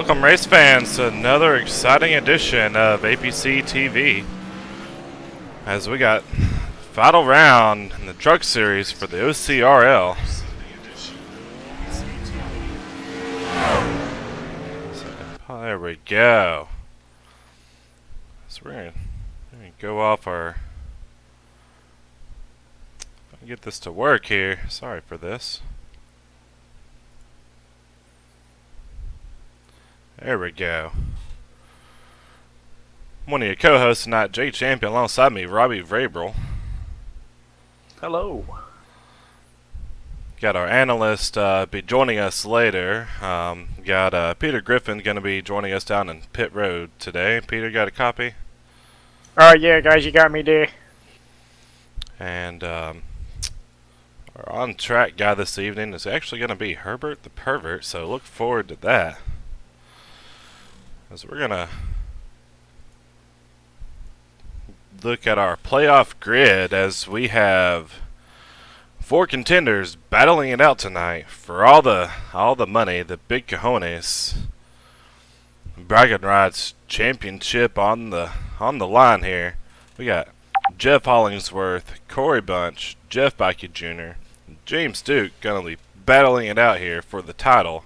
Welcome, race fans, to another exciting edition of APCtv. As we got final round in the truck series for the OCRL. So, there we go. So we're gonna go off our. If I can get this to work here. Sorry for this. There we go. One of your co-hosts tonight, Jay Champion, alongside me, Robbie Vrabel. Hello. Got our analyst be joining us later. Got Peter Griffin going to be joining us down in Pit Road today. Peter, got a copy? Alright, yeah, guys, you got me there. And our on-track guy this evening is actually going to be Herbert the Pervert, so look forward to that. As we're going to look at our playoff grid as we have 4 contenders battling it out tonight for all the money, the big cojones. Bragging Rights Championship on the line here. We got Jeff Hollingsworth, Corey Bunch, Jeff Bikey Jr., James Duke gonna be battling it out here for the title,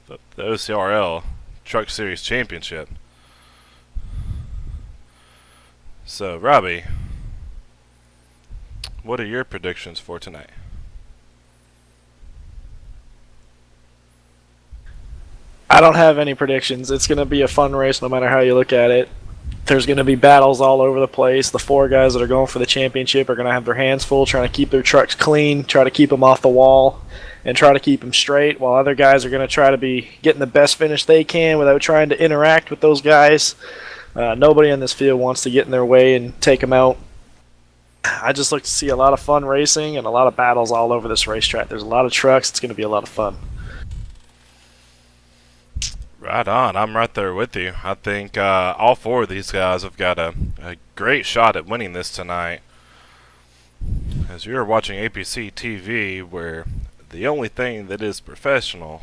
the OCRL Truck Series Championship. So, Robbie, what are your predictions for tonight? I don't have any predictions. It's going to be a fun race no matter how you look at it. There's going to be battles all over the place. The 4 guys that are going for the championship are going to have their hands full trying to keep their trucks clean, try to keep them off the wall, and try to keep them straight, while other guys are going to try to be getting the best finish they can without trying to interact with those guys. Nobody in this field wants to get in their way and take them out. I just look to see a lot of fun racing and a lot of battles all over this racetrack. There's a lot of trucks. It's going to be a lot of fun. Right on. I'm right there with you. I think all 4 of these guys have got a great shot at winning this tonight. As you're watching APC TV, where the only thing that is professional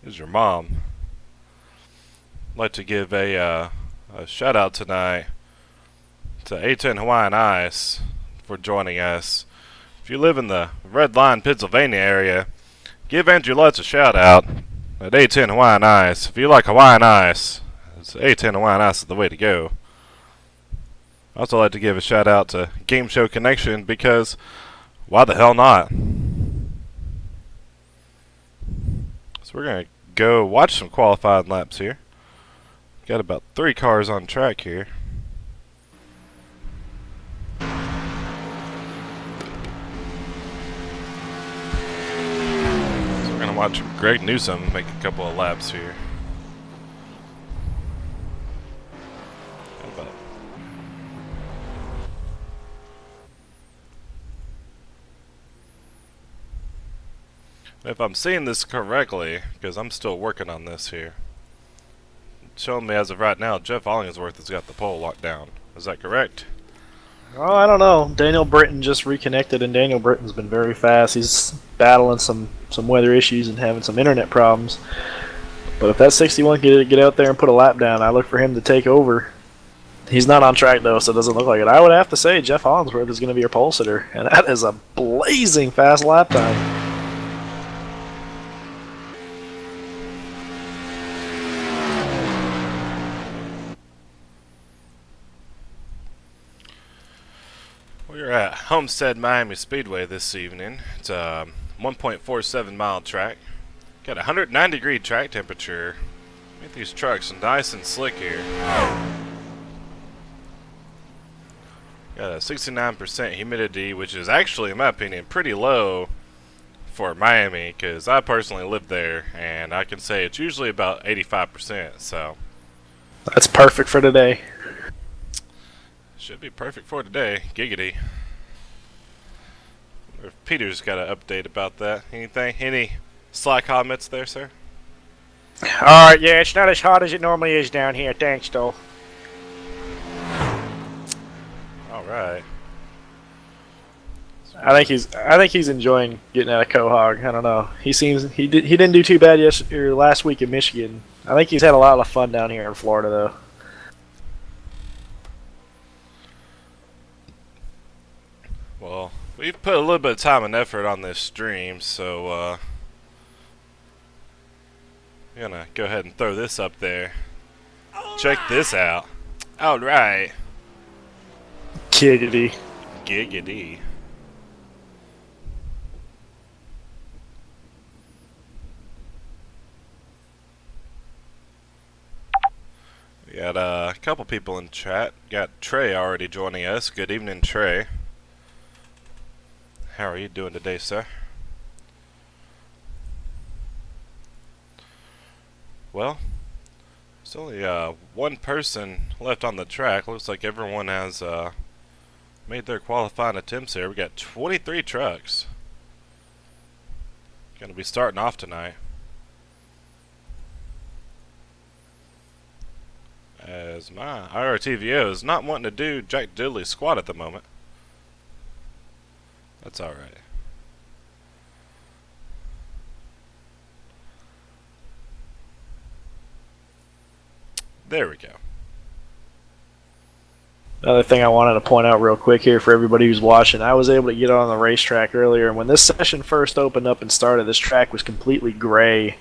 is your mom. I'd like to give a shout out tonight to A10 Hawaiian Ice for joining us. If you live in the Red Line, Pennsylvania area, give Andrew Lutz a shout out at A10 Hawaiian Ice. If you like Hawaiian Ice, A10 Hawaiian Ice is the way to go. I'd also like to give a shout out to Game Show Connection, because why the hell not? So we're going to go watch some qualifying laps here. Got about 3 cars on track here. Watch Greg Newsom make a couple of laps here. If I'm seeing this correctly, because I'm still working on this here, it's showing me as of right now Jeff Hollingsworth has got the pole locked down. Is that correct? Oh, I don't know. Daniel Britton just reconnected, and Daniel Britton's been very fast. He's battling some weather issues and having some internet problems. But if that 61 can get out there and put a lap down, I look for him to take over. He's not on track, though, so it doesn't look like it. I would have to say Jeff Hollingsworth is going to be your pole sitter, and that is a blazing fast lap time. We're at Homestead Miami Speedway this evening. It's a 1.47 mile track. Got a 109-degree track temperature. Make these trucks nice and slick here. Got a 69% humidity, which is actually, in my opinion, pretty low for Miami, because I personally live there, and I can say it's usually about 85%. So that's perfect for today. Should be perfect for today. Giggity. If Peter's got an update about that. Anything? Any sly comments there, sir? Alright, yeah, it's not as hot as it normally is down here. Thanks, though. Alright. I think he's enjoying getting out of Quahog. I don't know. He didn't do too bad last week in Michigan. I think he's had a lot of fun down here in Florida though. Well, we've put a little bit of time and effort on this stream, so I'm gonna go ahead and throw this up there. Check this out. Alright. Giggity. Giggity. We got a couple people in chat. Got Trey already joining us. Good evening, Trey. How are you doing today, sir? Well, there's only one person left on the track. Looks like everyone has made their qualifying attempts here. We got 23 trucks. Gonna be starting off tonight. As my IRTVO is not wanting to do Jack Diddley's squat at the moment. That's alright. There we go. Another thing I wanted to point out real quick here for everybody who's watching, I was able to get on the racetrack earlier, and when this session first opened up and started, this track was completely gray,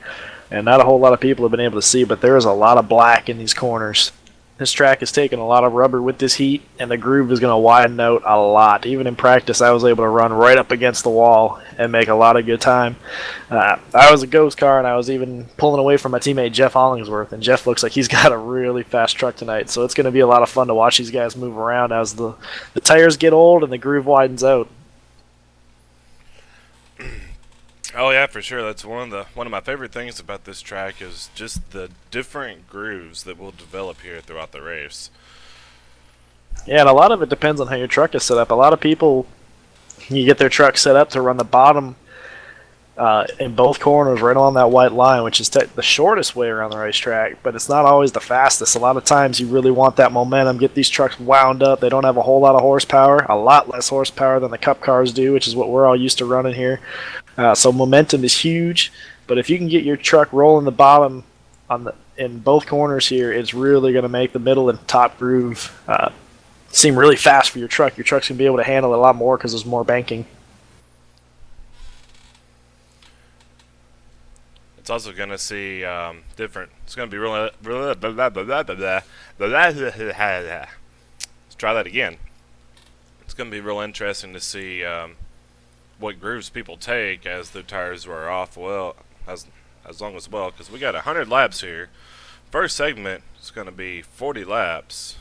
and not a whole lot of people have been able to see, but there is a lot of black in these corners. This track is taking a lot of rubber with this heat, and the groove is going to widen out a lot. Even in practice, I was able to run right up against the wall and make a lot of good time. I was a ghost car, and I was even pulling away from my teammate Jeff Hollingsworth, and Jeff looks like he's got a really fast truck tonight, so it's going to be a lot of fun to watch these guys move around as the tires get old and the groove widens out. Oh yeah, for sure. That's one of my favorite things about this track is just the different grooves that will develop here throughout the race. Yeah, and a lot of it depends on how your truck is set up. A lot of people, you get their truck set up to run the bottom in both corners right along that white line, which is the shortest way around the racetrack, but it's not always the fastest. A lot of times you really want that momentum, get these trucks wound up. They don't have a whole lot of horsepower, a lot less horsepower than the Cup cars do, which is what we're all used to running here. So momentum is huge, but if you can get your truck rolling the bottom in both corners here, it's really going to make the middle and top groove seem really fast for your truck. Your truck's going to be able to handle it a lot more because there's more banking. It's also going to see different. It's going to be really. Let's try that again. It's going to be real interesting to see what grooves people take as their tires wear off. Well, as long as well, because we got 100 laps here. First segment is going to be 40 laps,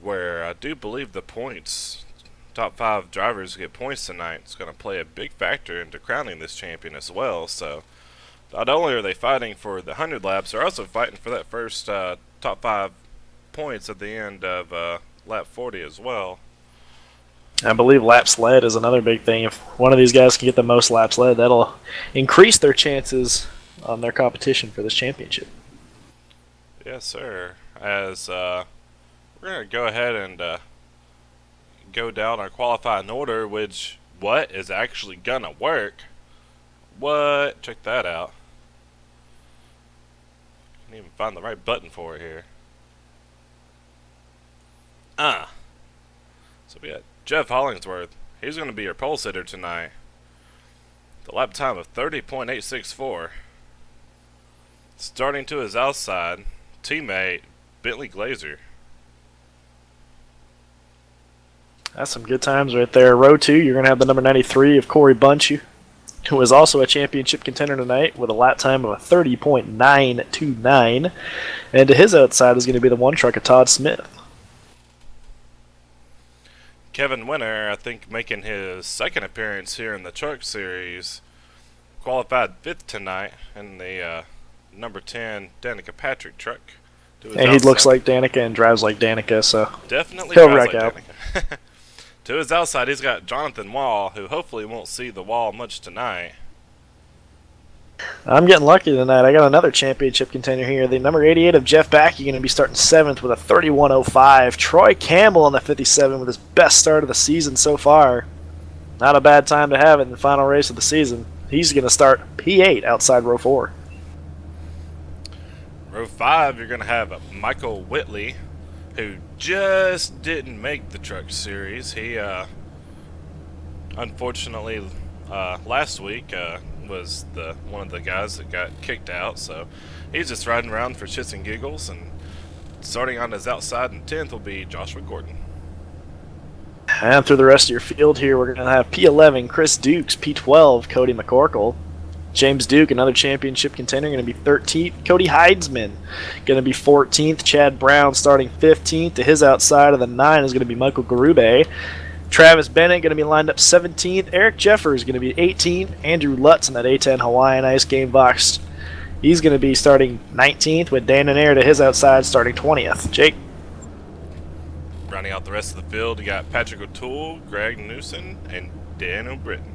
where I do believe the points, top 5 drivers get points tonight. It's going to play a big factor into crowning this champion as well. So not only are they fighting for the 100 laps, they're also fighting for that first top 5 points at the end of lap 40 as well. I believe laps led is another big thing. If one of these guys can get the most laps led, that'll increase their chances on their competition for this championship. Yes, sir. As we're going to go ahead and go down our qualifying order, which, is actually going to work. What? Check that out. Can't even find the right button for it here. So we got Jeff Hollingsworth. He's going to be your pole sitter tonight. The lap time of 30.864. Starting to his outside, teammate Bentley Glazer. That's some good times right there. Row 2, you're going to have the number 93 of Corey Bunch, who is also a championship contender tonight with a lap time of a 30.929. And to his outside is going to be the one truck of Todd Smith. Kevin Winter, I think, making his second appearance here in the Truck Series, qualified 5th tonight in the number 10 Danica Patrick truck. And he looks like Danica and drives like Danica, so definitely he'll drives wreck like out. Danica. To his outside, he's got Jonathan Wall, who hopefully won't see the wall much tonight. I'm getting lucky tonight. I got another championship contender here. The number 88 of Jeff Backey going to be starting 7th with a 31.05. Troy Campbell on the 57 with his best start of the season so far. Not a bad time to have it in the final race of the season. He's going to start P8 outside row 4. Row 5, you're going to have Michael Whitley, who just didn't make the Truck Series. He, unfortunately, last week was one of the guys that got kicked out, so he's just riding around for shits and giggles, and starting on his outside in 10th will be Joshua Gordon. And through the rest of your field here, we're going to have P11, Chris Dukes, P12, Cody McCorkle, James Duke, another championship contender, going to be 13th. Cody Heidsman going to be 14th. Chad Brown starting 15th. To his outside of the 9 is going to be Michael Garube. Travis Bennett going to be lined up 17th. Eric Jeffers going to be 18th. Andrew Lutz in that A10 Hawaiian Ice Game box. He's going to be starting 19th, with Dan Nair to his outside starting 20th. Jake. Rounding out the rest of the field, you got Patrick O'Toole, Greg Newsom, and Dan O'Britton.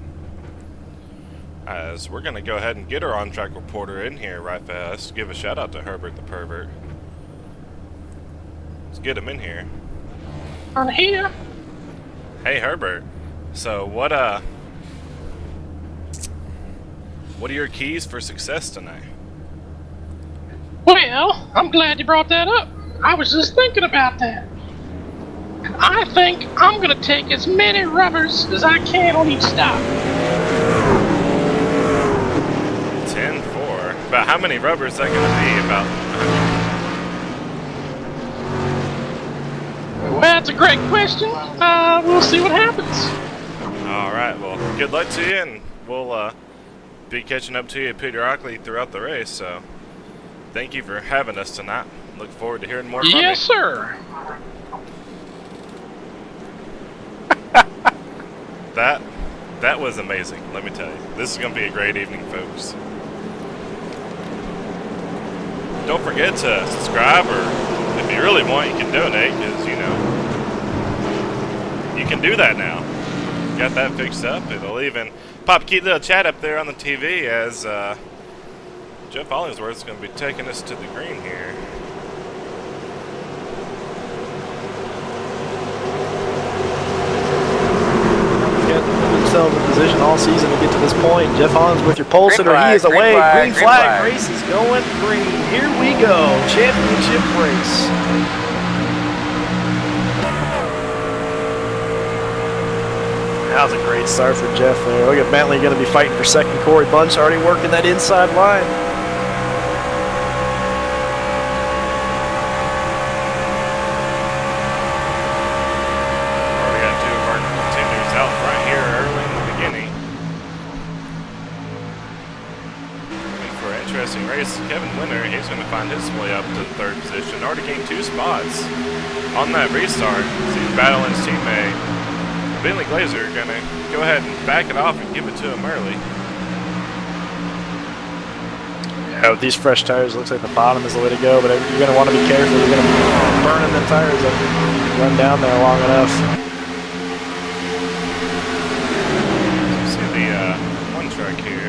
As we're going to go ahead and get our on-track reporter in here right fast. Give a shout out to Herbert the Pervert. Let's get him in here. I'm here. Hey Herbert. So what are your keys for success tonight? Well, I'm glad you brought that up. I was just thinking about that. I think I'm gonna take as many rubbers as I can on each stop. 10-4. About how many rubbers is that going to be? About 100? Well, that's a great question. We'll see what happens. Alright, well, good luck to you, and we'll be catching up to you periodically throughout the race, so thank you for having us tonight. Look forward to hearing more from you. Yes, sir. That was amazing, let me tell you. This is going to be a great evening, folks. Don't forget to subscribe, or if you really want, you can donate, because, you know, you can do that now. Got that fixed up. It'll even pop a cute little chat up there on the TV as Jeff Hollingsworth is going to be taking us to the green here. Themselves in position all season to get to this point. Jeff Hollingsworth, your pole sitter, he is away. Green flag, race is going green. Here we go, championship race. That was a great start for Jeff there. Look at Bentley going to be fighting for second. Corey Bunch already working that inside line. Kevin Winter, he's going to find his way up to the 3rd position. Already gained 2 spots on that restart. So he's battling his teammate Bentley Glazer. Going to go ahead and back it off and give it to him early. Yeah, with these fresh tires, it looks like the bottom is the way to go, but you're going to want to be careful. You're going to be burning the tires up if you run down there long enough. See the one truck here.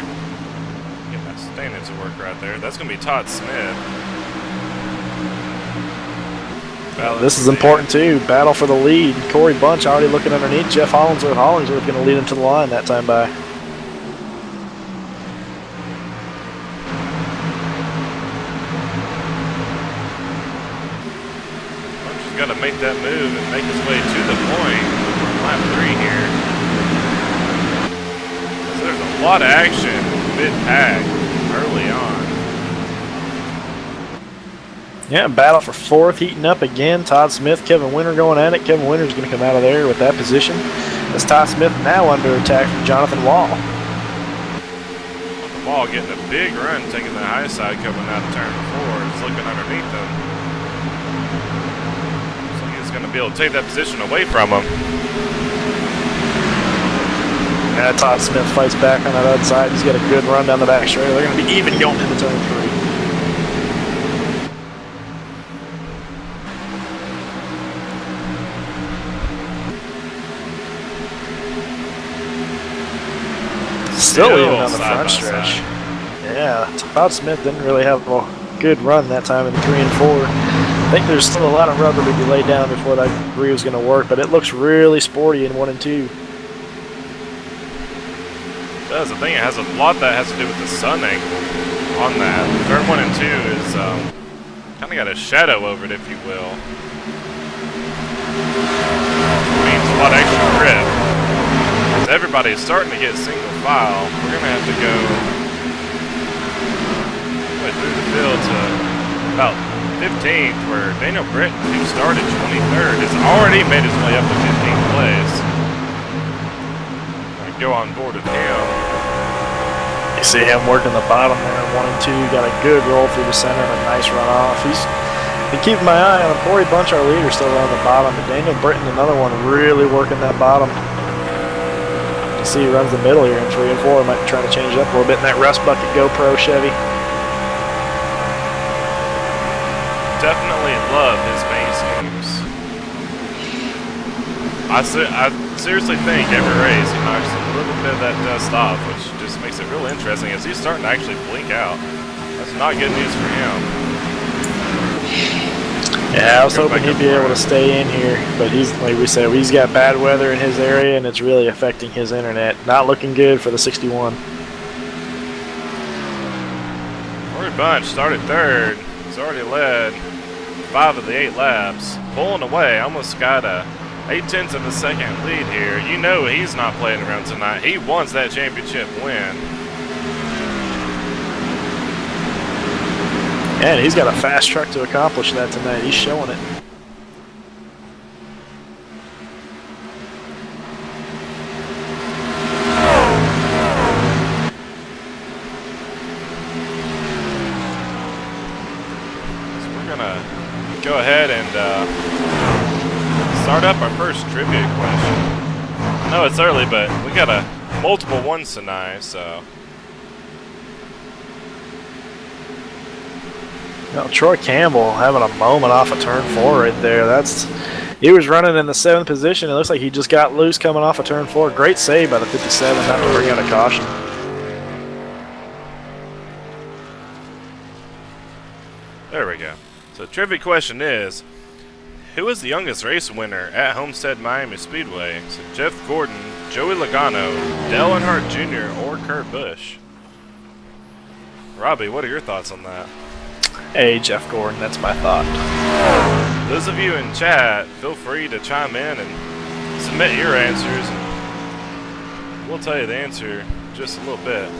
Standing to work right there. That's going to be Todd Smith. This is important too. Battle for the lead. Corey Bunch already looking underneath. Jeff Hollingsworth. Hollingsworth going to lead him to the line that time by. Bunch has got to make that move and make his way to the point. Lap 3 here. So there's a lot of action mid-pack early on. Yeah, battle for 4th, heating up again. Todd Smith, Kevin Winter going at it. Kevin Winter's going to come out of there with that position. As Todd Smith now under attack from Jonathan Wall. Wall getting a big run, taking the high side, coming out of turn 4. He's looking underneath them. So he's going to be able to take that position away from him. Yeah, Todd Smith fights back on that other side. He's got a good run down the back straight. They're going to be even going into turn 3. Still even on the front stretch. Yeah, Todd Smith didn't really have a good run that time in 3 and 4. I think there's still a lot of rubber to be laid down before that agree was going to work, but it looks really sporty in 1 and 2. does. I think it has a lot that has to do with the sun angle on that. Turn 1 and 2 is kind of got a shadow over it, if you will. Means a lot of extra grip. As everybody's starting to get single file, we're going to have to go through the field to about 15th, where Daniel Britton, who started 23rd, has already made his way up to 15th place. I go on board with him. You see him working the bottom there, 1 and 2. Got a good roll through the center and a nice run off. He's been keeping my eye on him. Corey Bunch, our leader, still around the bottom, but Daniel Britton, another one, really working that bottom. You see he runs the middle here in 3 and 4. Might try to change it up a little bit in that Rust Bucket GoPro Chevy. Definitely love his main schemes. I seriously think every race he knocks a little bit of that dust off, which just makes it real interesting as he's starting to actually blink out. That's not good news for him. Yeah, I was hoping he'd be able to stay in here, but he's, like we said, he's got bad weather in his area and it's really affecting his internet. Not looking good for the 61. Corey Bunch started 3rd. He's already led 5 of the 8 laps. Pulling away, almost got a 8/10 of a second lead here. You know he's not playing around tonight. He wants that championship win. And he's got a fast truck to accomplish that tonight. He's showing it. So we're gonna go ahead and start up our first trivia question. I know it's early, but we got multiple ones tonight, so. You know, Troy Campbell having a moment off of turn 4 right there. He was running in the 7th position. It looks like he just got loose coming off of turn 4. Great save by the 57, not to bring out a caution. There we go. So the trivia question is, who is the youngest race winner at Homestead Miami Speedway? So Jeff Gordon, Joey Logano, Dale Earnhardt Jr., or Kurt Busch? Robbie, what are your thoughts on that? Hey, Jeff Gordon, that's my thought. Those of you in chat, feel free to chime in and submit your answers, and we'll tell you the answer in just a little bit.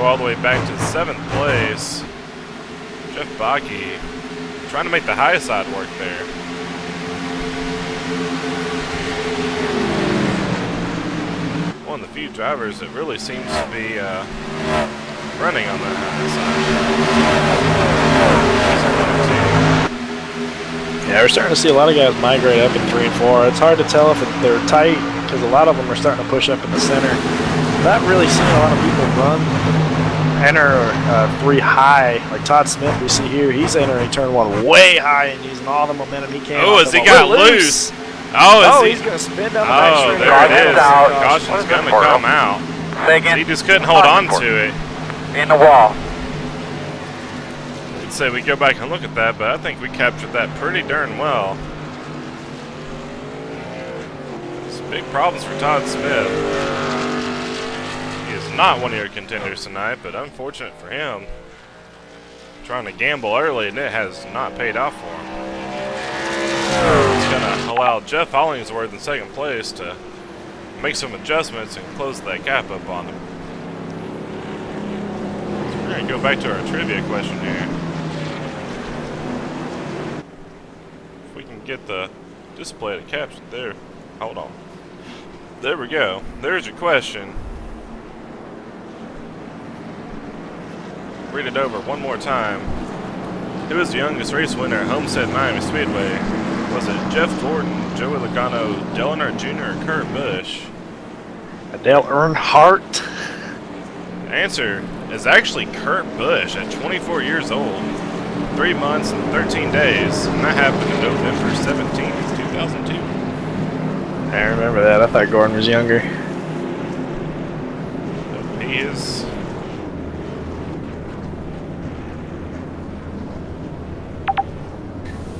All the way back to 7th place. Jeff Bakke trying to make the high side work there. One of the few drivers that really seems to be running on that high side. Yeah, we're starting to see a lot of guys migrate up in 3 and 4. It's hard to tell if they're tight because a lot of them are starting to push up in the center. Not really seeing a lot of people enter 3 high. Like Todd Smith we see here, he's entering turn 1 way high and using all the momentum he can. Oh, as he got loose. Oh, he's going to spin down the back straight. straight. Oh, there it is. Caution's going to come out. He just couldn't hold on to it. In the wall. I'd say we go back and look at that, but I think we captured that pretty darn well. Some big problems for Todd Smith. Not one of your contenders tonight, but unfortunate for him. Trying to gamble early, and it has not paid off for him. It's going to allow Jeff Hollingsworth in 2nd place to make some adjustments and close that gap up on him. So we're going to go back to our trivia question here. If we can get the display to capture there. Hold on. There we go. There's your question. Read it over one more time. Who is the youngest race winner at Homestead Miami Speedway? Was it Jeff Gordon, Joey Logano, Dale Earnhardt Jr., or Kurt Busch? Dale Earnhardt. The answer is actually Kurt Busch at 24 years old, 3 months and 13 days, and that happened on November 17th, 2002. I remember that. I thought Gordon was younger. He is.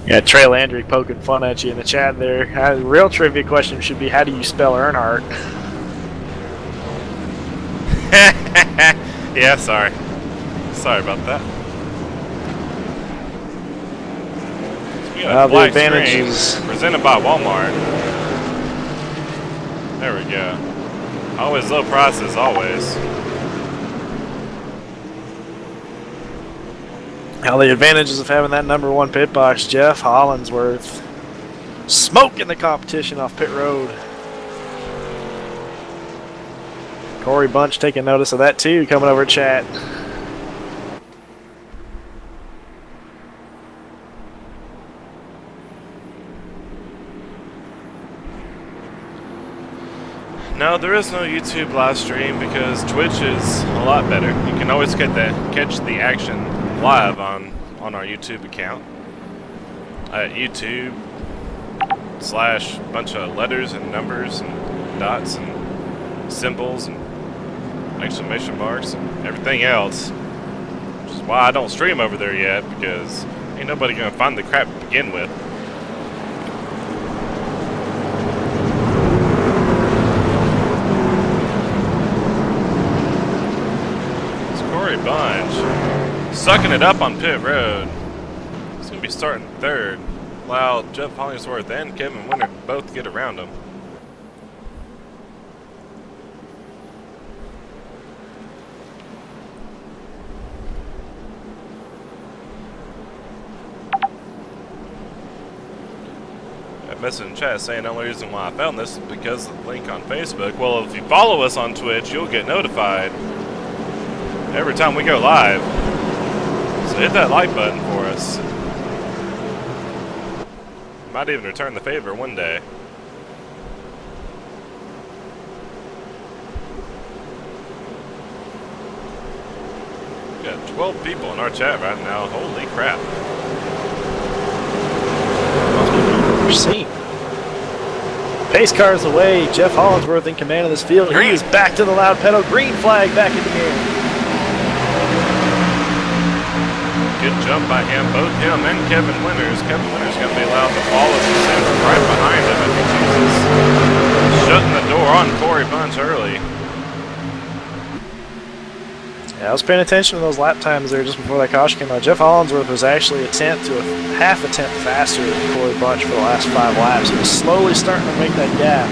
Yeah, Trey Landry poking fun at you in the chat there. The real trivia question should be, how do you spell Earnhardt? Yeah, sorry. Sorry about that. We got a The black advantages. screen presented by Walmart. There we go. Always low prices, always. Now the advantages of having that #1 pit box, Jeff Hollinsworth smoking the competition off pit road. Corey Bunch taking notice of that too, coming over chat. No, there is no YouTube live stream because Twitch is a lot better. You can always catch the action live on our YouTube account at YouTube / bunch of letters and numbers and dots and symbols and exclamation marks and everything else, which is why I don't stream over there yet, because ain't nobody gonna find the crap to begin with. Bunch sucking it up on pit road. He's gonna be starting third. Allow Jeff Hollingsworth and Kevin Winter to both get around him. Got a message in chat saying the only reason why I found this is because of the link on Facebook. Well, if you follow us on Twitch, you'll get notified every time we go live. So hit that like button for us. Might even return the favor one day. We got 12 people in our chat right now. Holy crap. Seen. Pace cars away. Jeff Hollinsworth in command of this field. He is back to the loud pedal. Green flag back in the air. Good jump by him, both him and Kevin Winters. Kevin Winters going to be allowed to fall as he sits right behind him if he chooses. Shutting the door on Corey Bunch early. Yeah, I was paying attention to those lap times there just before that caution came out. Jeff Hollinsworth was actually a tenth to a half a tenth faster than Corey Bunch for the last 5 laps. He was slowly starting to make that gap.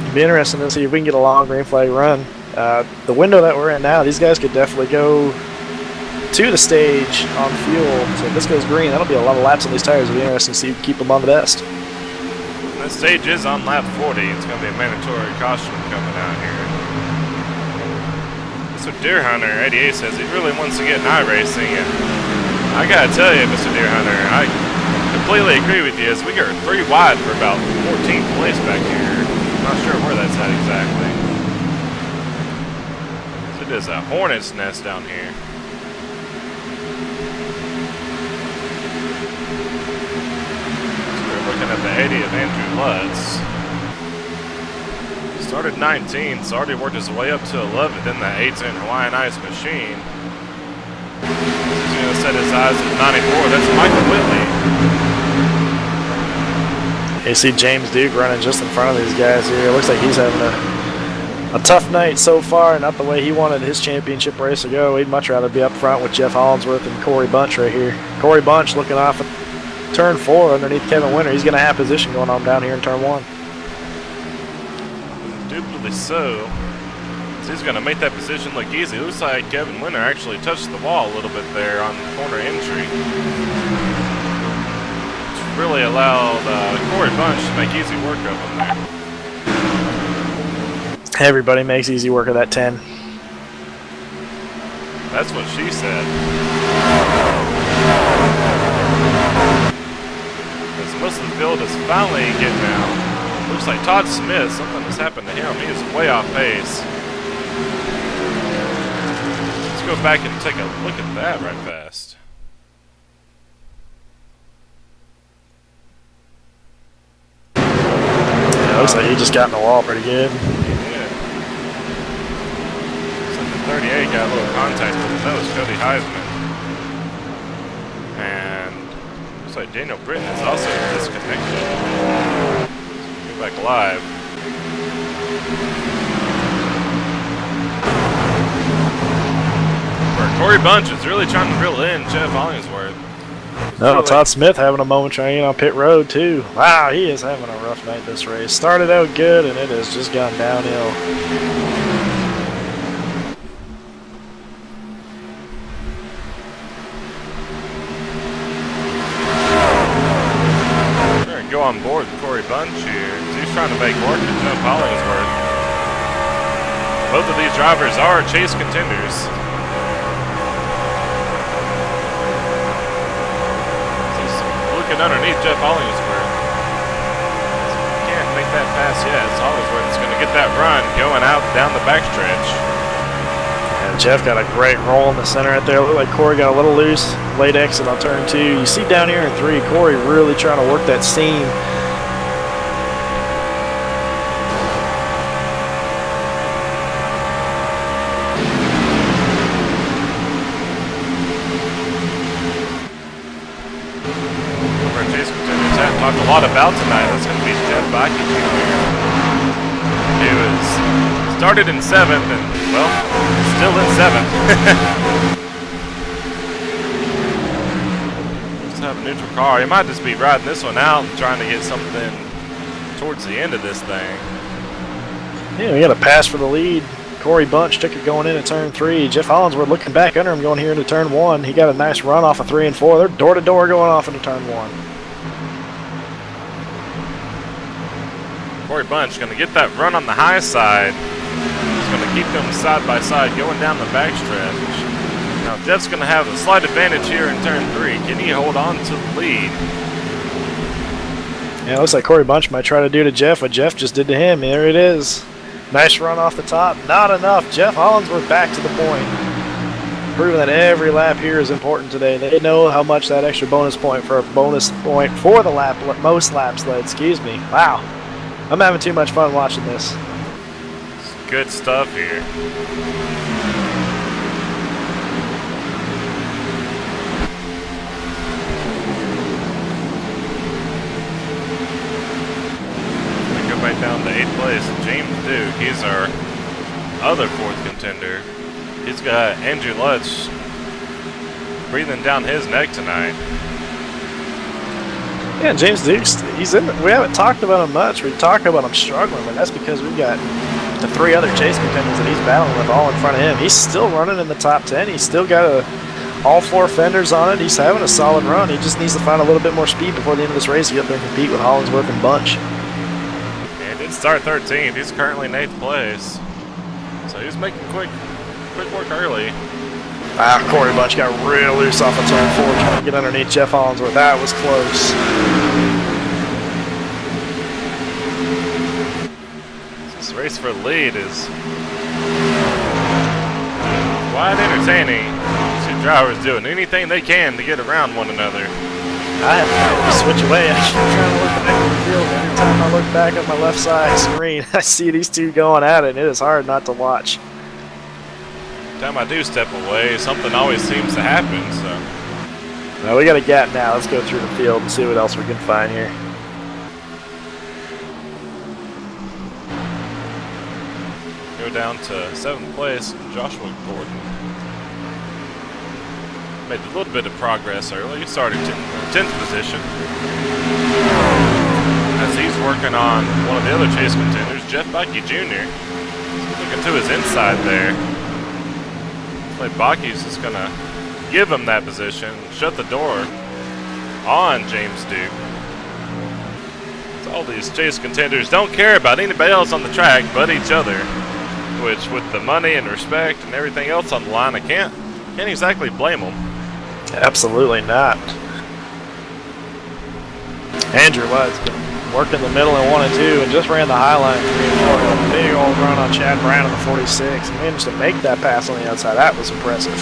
It'd be interesting to see if we can get a long green flag run. The window that we're in now, these guys could definitely go to the stage on fuel. So if this goes green, that'll be a lot of laps on these tires. It'll be interesting to see if we keep them on the best. The stage is on lap 40. It's going to be a mandatory caution coming out here. So Deer Hunter 88 says he really wants to get in iRacing, and I gotta tell you, Mr. Deer Hunter, I completely agree with you. As we are 3 wide for about 14th place back here. Not sure where that's at exactly. It is a hornet's nest down here. Looking at the 80 of Andrew Lutz. Started 19, so already worked his way up to 11th in that 810 Hawaiian Ice machine. He's going to set his eyes at 94. That's Michael Whitley. You see James Duke running just in front of these guys here. It looks like he's having a tough night so far, not the way he wanted his championship race to go. He'd much rather be up front with Jeff Hollinsworth and Corey Bunch right here. Corey Bunch looking off at turn 4 underneath Kevin Winter. He's going to have position going on down here in turn 1. Indubitably so. So he's going to make that position look easy. It looks like Kevin Winter actually touched the wall a little bit there on the corner entry. It's really allowed Corey Bunch to make easy work of him there. Everybody makes easy work of that 10. That's what she said. Most of the field is finally getting out. Looks like Todd Smith, something has happened to him. He is way off pace. Let's go back and take a look at that right fast. Looks like he just got in the wall pretty good. Yeah. So the 38 got a little contact with his nose, Cody Heisman. And looks like Daniel Britton is also disconnected. Go back live. Where Corey Bunch is really trying to drill in Jeff Hollingsworth. No, Todd Smith having a moment trying to get on pit road too. Wow, he is having a rough night this race. Started out good and it has just gone downhill. We're going to go on board with Corey Bunch here. He's trying to make work of Jeff Hollingsworth. Both of these drivers are chase contenders. Underneath Jeff Hollingsworth. Can't make that pass yet. It's Hollingsworth that's going to get that run going out down the backstretch. And Jeff got a great roll in the center right there. Looked like Corey got a little loose. Late exit on turn 2. You see down here in 3, Corey really trying to work that seam. Talked a lot about tonight. That's going to be Jeff Bakke Jr., who is started in 7th and, well, still in 7th. Just have a neutral car. He might just be riding this one out and trying to get something towards the end of this thing. Yeah, we got a pass for the lead. Corey Bunch took it going into turn 3. Jeff Hollingsworth looking back under him going here into turn 1. He got a nice run off of 3 and 4. They're door-to-door going off into turn 1. Corey Bunch going to get that run on the high side. He's going to keep them side by side going down the backstretch. Now Jeff's going to have a slight advantage here in turn 3. Can he hold on to the lead? Yeah, it looks like Corey Bunch might try to do to Jeff what Jeff just did to him. There it is. Nice run off the top. Not enough. Jeff Hollingsworth back to the point. Proving that every lap here is important today. They know how much that extra bonus point for the lap, most laps led. Excuse me. Wow. I'm having too much fun watching this. It's good stuff here. We go back down to 8th place. James Duke, he's our other 4th contender. He's got Andrew Lutz breathing down his neck tonight. Yeah, James Dukes, he's in. We haven't talked about him much. We talked about him struggling, but that's because we've got the 3 other chase contenders that he's battling with all in front of him. He's still running in the top 10. He's still got all 4 fenders on it. He's having a solid run. He just needs to find a little bit more speed before the end of this race to get up there and compete with Hollingsworth and Bunch. And did start 13th. He's currently in 8th place, so he's making quick work early. Corey Bunch got real loose off of turn 4 trying to get underneath Jeff Hollingsworth. That was close. This race for the lead is quite entertaining. These 2 drivers doing anything they can to get around one another. I have to switch away. I keep trying to look back at the field. Every time I look back at my left side screen, I see these 2 going at it, and it is hard not to watch. Every time I do step away, something always seems to happen. So Now we got a gap now. Let's go through the field and see what else we can find here. go down to 7th place, Joshua Gordon. Made a little bit of progress early. He started in 10th position. As he's working on one of the other chase contenders, Jeff Bakke Jr. Looking to his inside there. Looks like Bakke's just going to give him that position, shut the door on James Duke. So all these chase contenders don't care about anybody else on the track but each other, which with the money and respect and everything else on the line, I can't exactly blame them. Absolutely not. Andrew Ludd's been working the middle in 1 and 2 and just ran the high line 3 and 4. Got a big old run on Chad Brown in the 46 and managed to make that pass on the outside. That was impressive.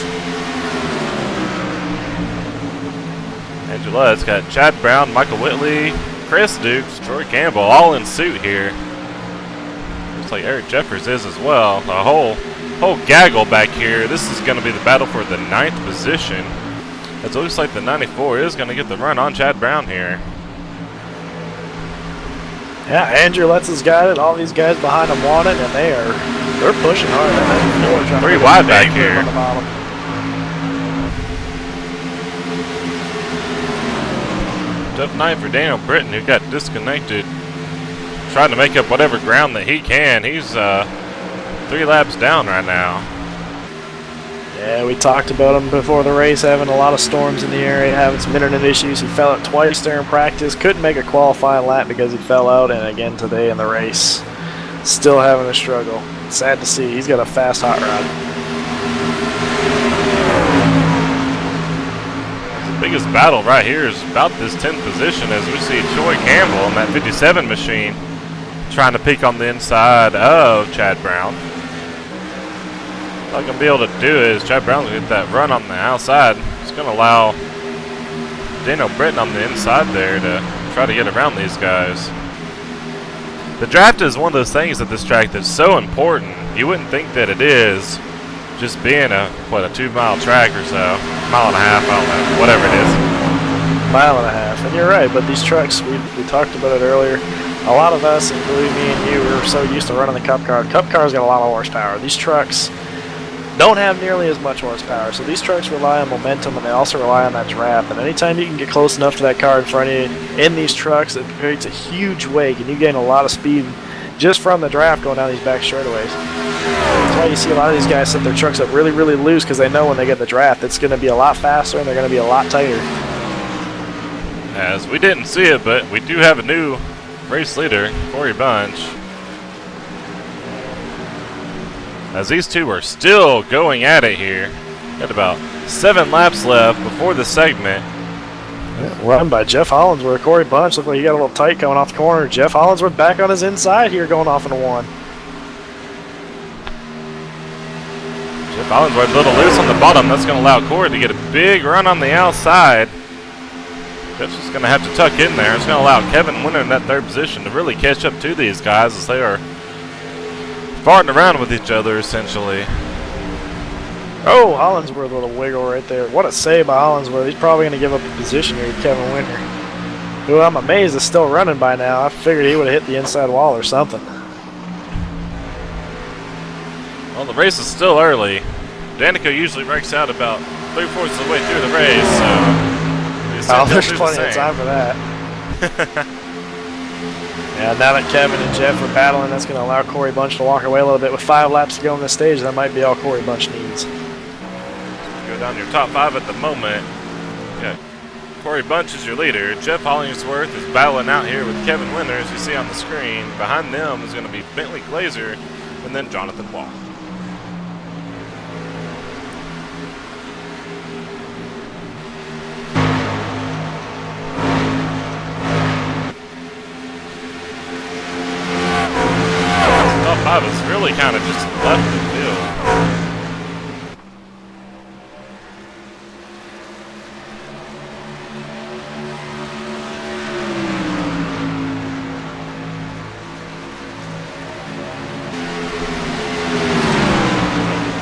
Andrew Ludd's got Chad Brown, Michael Whitley, Chris Dukes, Troy Campbell all in suit here. Looks like Eric Jeffers is as well. A whole gaggle back here. This is going to be the battle for the 9th position. It looks like the 94 is going to get the run on Chad Brown here. Yeah, Andrew lets us guide it. All these guys behind him want it, and they're pushing hard. That 3 wide back here. On the bottom. Tough night for Daniel Britton, who got disconnected. Trying to make up whatever ground that he can. He's 3 laps down right now. Yeah, we talked about him before the race, having a lot of storms in the area, having some internet issues. He fell out twice during practice, couldn't make a qualifying lap because he fell out, and again today in the race. Still having a struggle. Sad to see. He's got a fast hot rod. The biggest battle right here is about this 10th position as we see Troy Campbell in that 57 machine trying to peek on the inside of Chad Brown. What I'm going to be able to do is Chad Brown's going to get that run on the outside. It's going to allow Daniel Britton on the inside there to try to get around these guys. The draft is one of those things at this track that's so important. You wouldn't think that it is, just being a 2-mile track or so. Mile and a half, I don't know, whatever it is. Mile and a half. And you're right, but these trucks, we talked about it earlier. A lot of us, including me and you, we're so used to running the Cup car. Cup car's got a lot of horsepower. These trucks don't have nearly as much horsepower, so these trucks rely on momentum, and they also rely on that draft. And anytime you can get close enough to that car in front of you in these trucks, it creates a huge wake, and you gain a lot of speed just from the draft going down these back straightaways. That's why you see a lot of these guys set their trucks up really, really loose, because they know when they get the draft, it's going to be a lot faster and they're going to be a lot tighter. As we didn't see it, but we do have a new race leader, Corey Bunch. As these two are still going at it here. Got about 7 laps left before the segment. Run by Jeff Hollinsworth. Corey Bunch looked like he got a little tight coming off the corner. Jeff Hollinsworth back on his inside here going off into 1. Jeff Hollinsworth a little loose on the bottom. That's going to allow Corey to get a big run on the outside. Jeff's just going to have to tuck in there. It's going to allow Kevin Winter in that 3rd position to really catch up to these guys as they are farting around with each other, essentially. Oh, Hollinsworth with a wiggle right there. What a save by Hollinsworth. He's probably going to give up the position here to Kevin Winter, who I'm amazed is still running by now. I figured he would have hit the inside wall or something. Well, the race is still early. Danica usually breaks out about 3/4 of the way through the race, so there's plenty of time for that. Yeah, now that Kevin and Jeff are battling, that's going to allow Corey Bunch to walk away a little bit. With 5 laps to go on this stage, that might be all Corey Bunch needs. Go down your top 5 at the moment. Yeah, Corey Bunch is your leader. Jeff Hollingsworth is battling out here with Kevin Winter, as you see on the screen. Behind them is going to be Bentley Glazer and then Jonathan Wall. Top 5 is really kind of just left the field.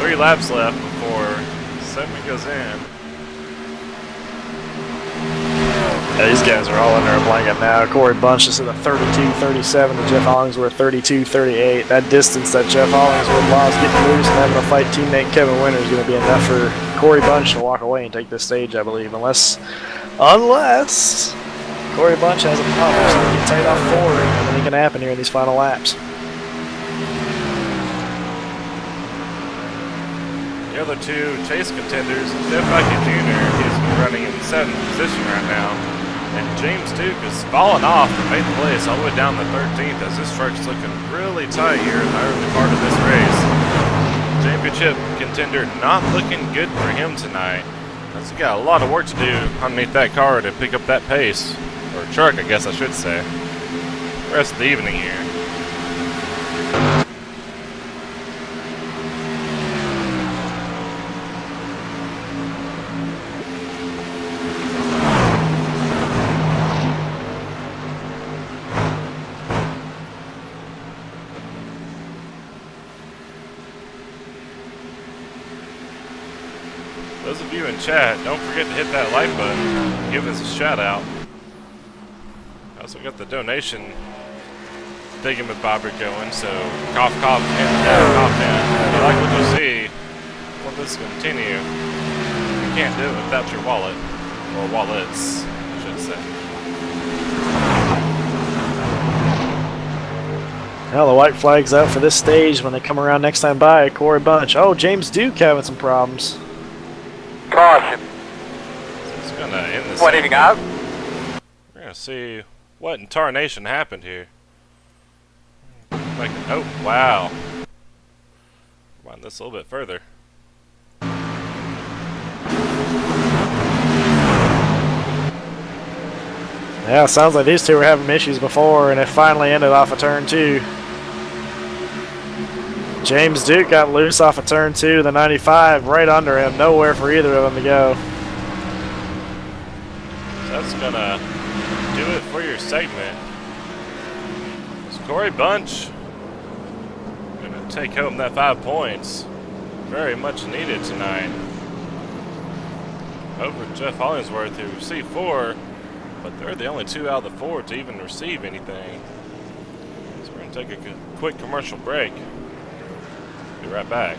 Three laps left before segment goes in. Yeah, these guys are all under a blanket now. Corey Bunch is at a 32-37 to Jeff Hollingsworth 32-38. That distance that Jeff Hollingsworth lost getting loose and having to fight teammate Kevin Winter is going to be enough for Corey Bunch to walk away and take this stage, I believe. Unless Corey Bunch has a problem. So he can take off forward, and anything can happen here in these final laps. The other two chase contenders, Jeff Bucky Jr. is running in 7th position right now. And James Duke is falling off from 8th place all the way down to 13th as this truck's looking really tight here in the early part of this race. Championship contender not looking good for him tonight. He's got a lot of work to do underneath that car to pick up that pace. Or truck, I guess I should say. The rest of the evening here. Those of you in chat, don't forget to hit that like button. Give us a shout out. I also got the donation thingamabobber going, so cough, cough, and cough in. If you like what you see, want this to continue, you can't do it without your wallet. Or wallets, I should say. Well, the white flag's out for this stage. When they come around next time by, Corey Bunch. Oh, James Duke having some problems. Caution. So it's gonna end this. Pointing out. We're gonna see what in tarnation happened here. Like, oh wow. Wind this a little bit further. Yeah, it sounds like these two were having issues before, and it finally ended off of turn 2. James Duke got loose off of turn 2, the 95 right under him, nowhere for either of them to go. So that's gonna do it for your segment. It's Corey Bunch gonna take home that 5 points. Very much needed tonight. Over Jeff Hollingsworth, who received 4, but they're the only 2 out of the 4 to even receive anything. So we're gonna take a quick commercial break. Be right back.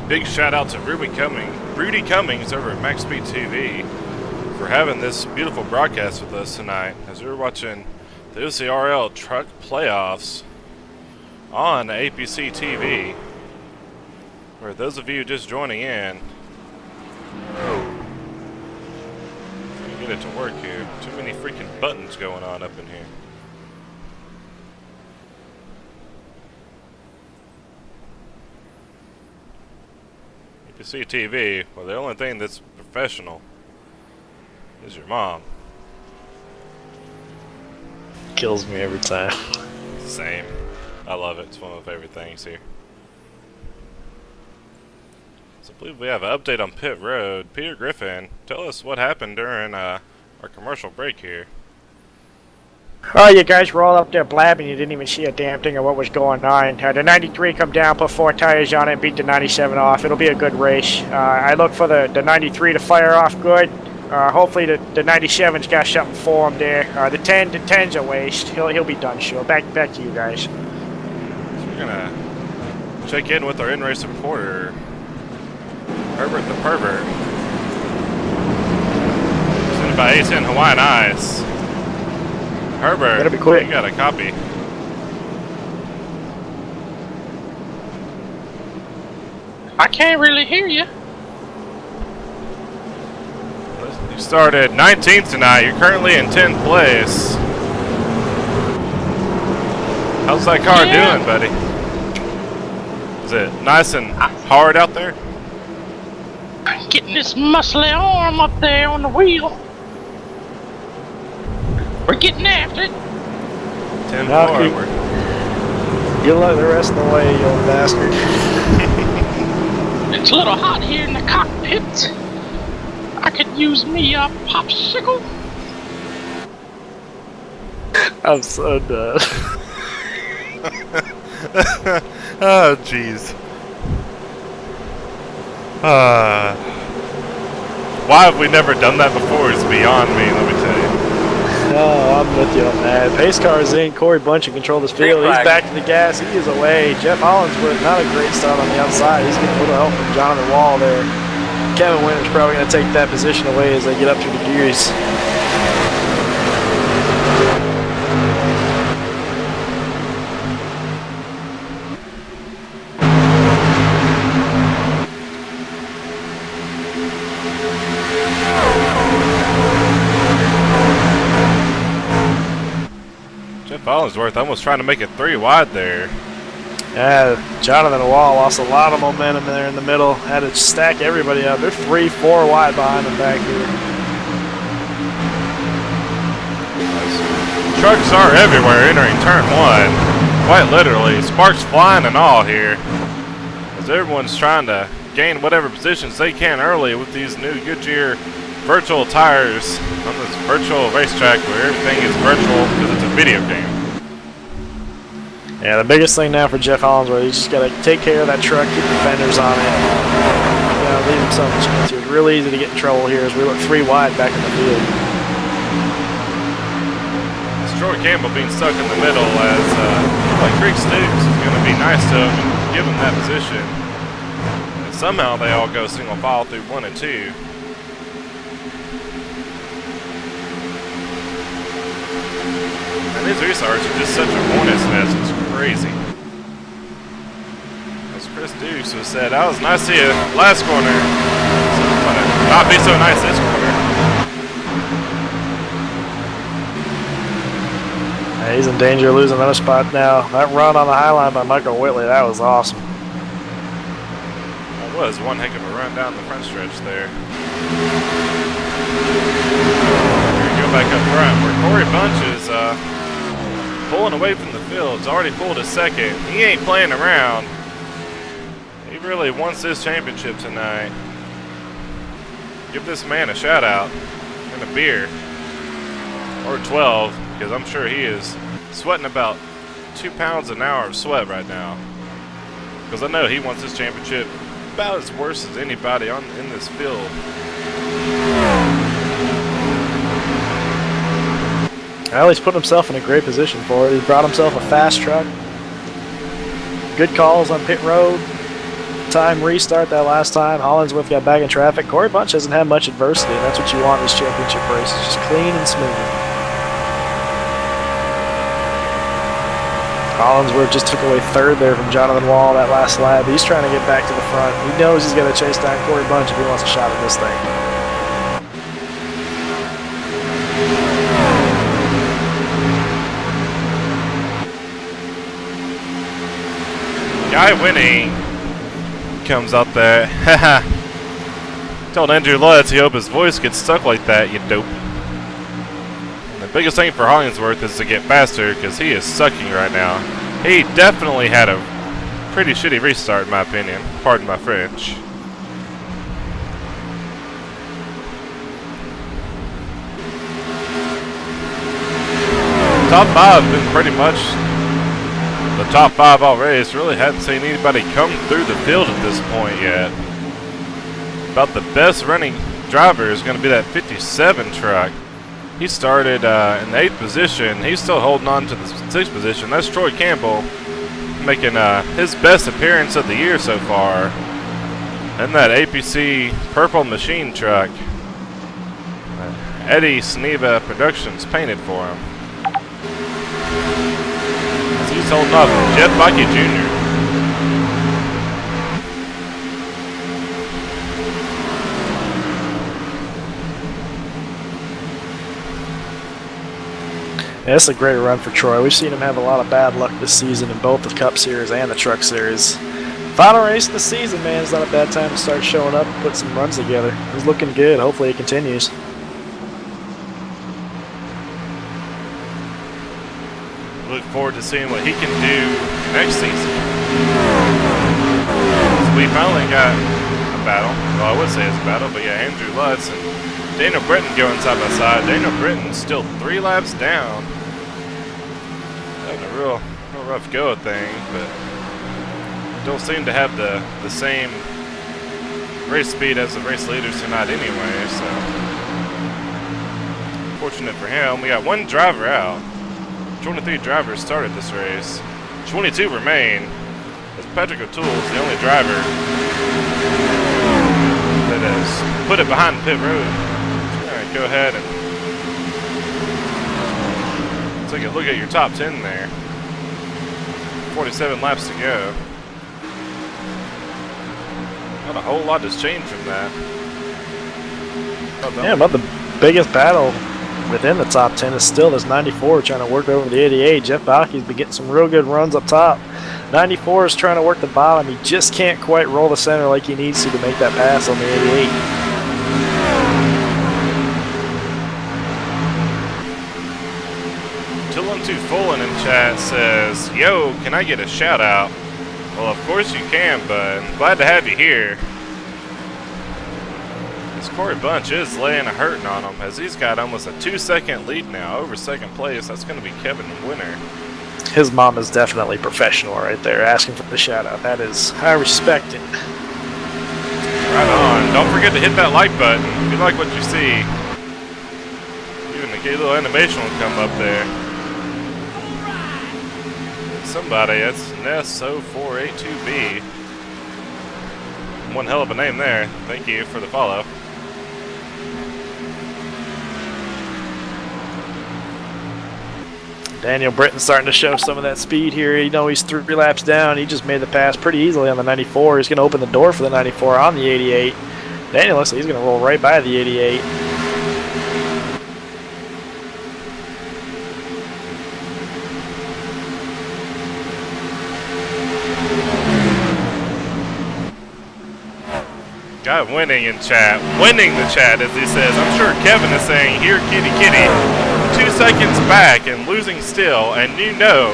Big shout out to Rudy Cummings over at APCtv for having this beautiful broadcast with us tonight as we're watching the OCRL truck playoffs on APCtv. For those of you just joining in, get it to work here. Too many freaking buttons going on up in here. APCtv, well, the only thing that's professional is your mom. Kills me every time. Same. I love it. It's one of my favorite things here. So I believe we have an update on pit road. Peter Griffin, tell us what happened during our commercial break here. Oh, you guys were all up there blabbing. You didn't even see a damn thing of what was going on. The 93 come down, put 4 tires on it, and beat the 97 off. It'll be a good race. I look for the 93 to fire off good. Hopefully the 97's got something for him there. The 10's a waste. He'll be done sure. Back to you guys. So we're gonna check in with our in-race reporter, Herbert the Pervert. Presented by A10 Hawaiian Ice. Herbert, Better be quick. you got a copy. I can't really hear you. You started 19th tonight. You're currently in 10th place. How's that car doing, buddy? Is it nice and hard out there? I'm getting this muscly arm up there on the wheel. We're getting after it. 10 Now forward. Good luck the rest of the way, you old bastard. It's a little hot here in the cockpit. I could use me a popsicle. I'm so done. Oh, jeez. Why have we never done that before is beyond me, let me tell you. Oh, I'm with you on that. Pace car is in. Corey Bunch in control of this field. He's back to the gas. He is away. Jeff Hollinsworth, not a great start on the outside. He's getting a little help from Jonathan Wall there. Kevin Winter's probably going to take that position away as they get up through the gears. Hollinsworth almost trying to make it 3 wide there. Yeah, Jonathan Wall lost a lot of momentum there in the middle. Had to stack everybody up. They're 3-4 wide behind them back here. Trucks are everywhere entering turn 1. Quite literally. Sparks flying and all here. As everyone's trying to gain whatever positions they can early with these new Goodyear virtual tires on this virtual racetrack where everything is virtual because it's a video game. Yeah, the biggest thing now for Jeff Hollinsworth, he's just got to take care of that truck, keep the fenders on it. Leave himself a chance here. It's real easy to get in trouble here as we look 3 wide back in the field. Troy Campbell being stuck in the middle as like Creek Stoops is going to be nice to him and give him that position. And somehow they all go single file through 1 and 2. And these restarts are just such a hornet's nest, it's crazy. As Chris Dukes was said, that was nice to see you last corner. So it's gonna not be so nice this corner. Yeah, he's in danger of losing another spot now. That run on the high line by Michael Whitley, that was awesome. That was one heck of a run down the front stretch there. Here we go back up front where Corey Bunch is pulling away from the field. He's already pulled a second. He ain't playing around. He really wants this championship tonight. Give this man a shout out and a beer. Or 12, because I'm sure he is sweating about 2 pounds an hour of sweat right now. Because I know he wants this championship about as worse as anybody in this field. Well, he's put himself in a great position for it. He brought himself a fast truck. Good calls on pit road. Time restart that last time. Hollinsworth got back in traffic. Corey Bunch hasn't had much adversity, and that's what you want in this championship race. It's just clean and smooth. Hollinsworth just took away 3rd there from Jonathan Wall that last lap. He's trying to get back to the front. He knows he's got to chase down Corey Bunch if he wants a shot at this thing. Guy winning comes out there. Haha. Told Andrew Lutz he hope his voice gets stuck like that, you dope. And the biggest thing for Hollingsworth is to get faster because he is sucking right now. He definitely had a pretty shitty restart in my opinion. Pardon my French. Top 5 been pretty much the top 5 all race. Really hadn't seen anybody come through the field at this point yet. About the best running driver is going to be that 57 truck. He started in the 8th position. He's still holding on to the 6th position. That's Troy Campbell making his best appearance of the year so far. And that APC purple machine truck. Eddie Sneva Productions painted for him. He's holding up Jeff Bucky Jr. Yeah, it's a great run for Troy. We've seen him have a lot of bad luck this season in both the Cup Series and the Truck Series. Final race of the season, man. It's not a bad time to start showing up and put some runs together. He's looking good. Hopefully it continues. Look forward to seeing what he can do next season. So we finally got a battle. Well, I would say it's a battle, but yeah, Andrew Lutz and Daniel Britton going side by side. Daniel Britton still 3 laps down. Having a real rough go of things, but don't seem to have the same race speed as the race leaders tonight anyway, so fortunate for him. We got 1 driver out. 23 drivers started this race. 22 remain. As Patrick O'Toole is the only driver that has put it behind pit road. Alright, go ahead and take a look at your top 10 there. 47 laps to go. Not a whole lot has changed from that. Yeah, but the biggest battle within the top 10 is still this 94 trying to work over the 88. Jeff Balke's been getting some real good runs up top. 94 is trying to work the bottom. He just can't quite roll the center like he needs to make that pass on the 88. Tillin2Fullen in chat says, "Yo, can I get a shout out?" Well, of course you can, bud. Glad to have you here. This Corey Bunch is laying a hurting on him as he's got almost a 2-second lead now over second place. That's going to be Kevin Winter. His mom is definitely professional right there, asking for the shout out. That is, I respect it. Right on. Don't forget to hit that like button if you like what you see. Even the gay little animation will come up there. Somebody, that's Ness0482B. One hell of a name there. Thank you for the follow. Daniel Britton starting to show some of that speed here. You know, he's 3 laps down. He just made the pass pretty easily on the 94. He's going to open the door for the 94 on the 88. Daniel looks like he's going to roll right by the 88. Got winning in chat. Winning the chat, as he says. I'm sure Kevin is saying, "Here, kitty, kitty." 2 seconds back and losing still, and you know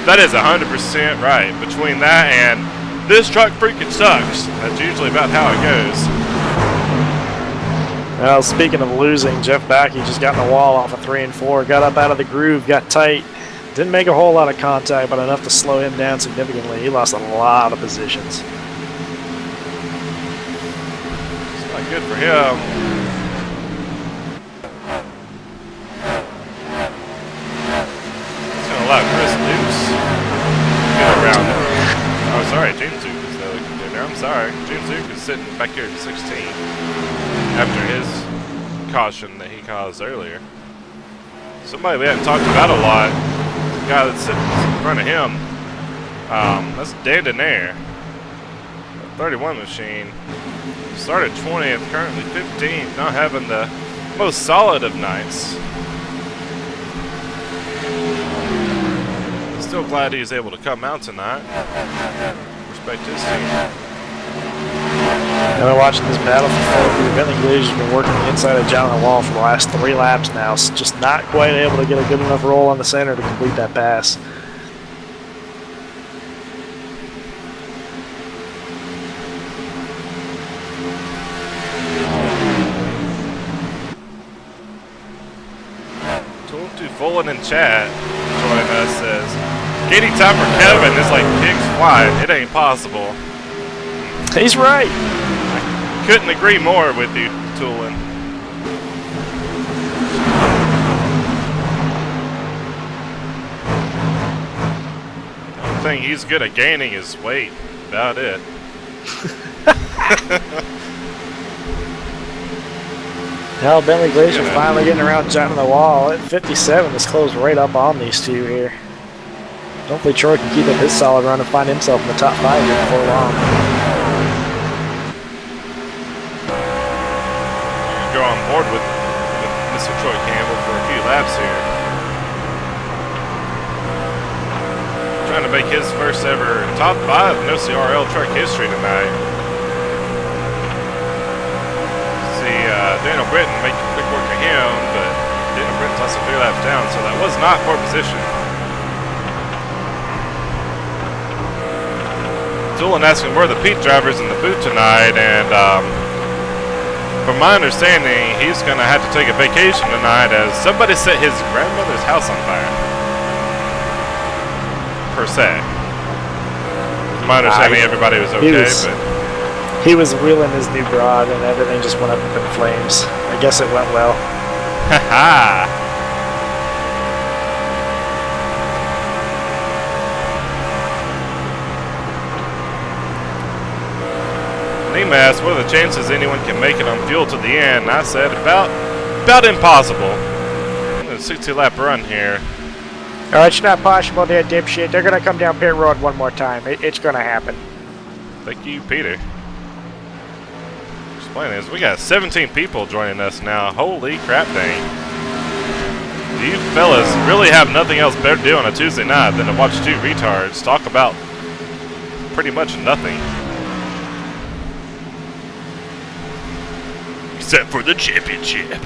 that is 100% right. Between that and this truck freaking sucks, that's usually about how it goes. Well, speaking of losing, Jeff Balke just got in the wall off of 3 and 4. Got up out of the groove, got tight. Didn't make a whole lot of contact, but enough to slow him down significantly. He lost a lot of positions. Not good for him. It's gonna allow Chris Dukes to get around him. Oh, sorry, James Duke is the contender. I'm sorry. James Duke is sitting back here at 16 after his caution that he caused earlier. Somebody we haven't talked about a lot, the guy that's sitting in front of him, that's Dan Denaire, 31 machine. Started 20th, currently 15th, not having the most solid of nights. Still glad he's able to come out tonight. Respect his team. I've been watching this battle for 4. Bentley Glaze has been working the inside of John Wall for the last 3 laps now. Just not quite able to get a good enough roll on the center to complete that pass. Tillin2Fullen in chat joining us says, "Katie time for Kevin is like pigs wide. It ain't possible." He's right. Couldn't agree more with you, Toolin. The only thing he's good at gaining is weight. About it. Now Bentley Glacier finally getting around John the Wall. At 57, this closed right up on these two here. Hopefully Troy can keep up his solid run and find himself in the top 5 here before long. Go on board with Mr. Troy Campbell for a few laps here. make his first ever top 5 in OCRL truck history tonight. See, Daniel Britton making quick work of him, but Daniel Britton's also 3 laps down, so that was not poor position. Doolin asking where are the Pete drivers in the booth tonight, and from my understanding, he's going to have to take a vacation tonight as somebody set his grandmother's house on fire. Per se. From my understanding, everybody was okay, but... He was wheeling his new broad and everything just went up in flames. I guess it went well. Haha! Nima asked, what are the chances anyone can make it on fuel to the end? I said, about impossible. A 60-lap run here. Oh, it's not possible there, dipshit. They're gonna come down pit road one more time. It's gonna happen. Thank you, Peter. Explain this. We got 17 people joining us now. Holy crap dang. You fellas really have nothing else better to do on a Tuesday night than to watch 2 retards talk about pretty much nothing. Except for the championship.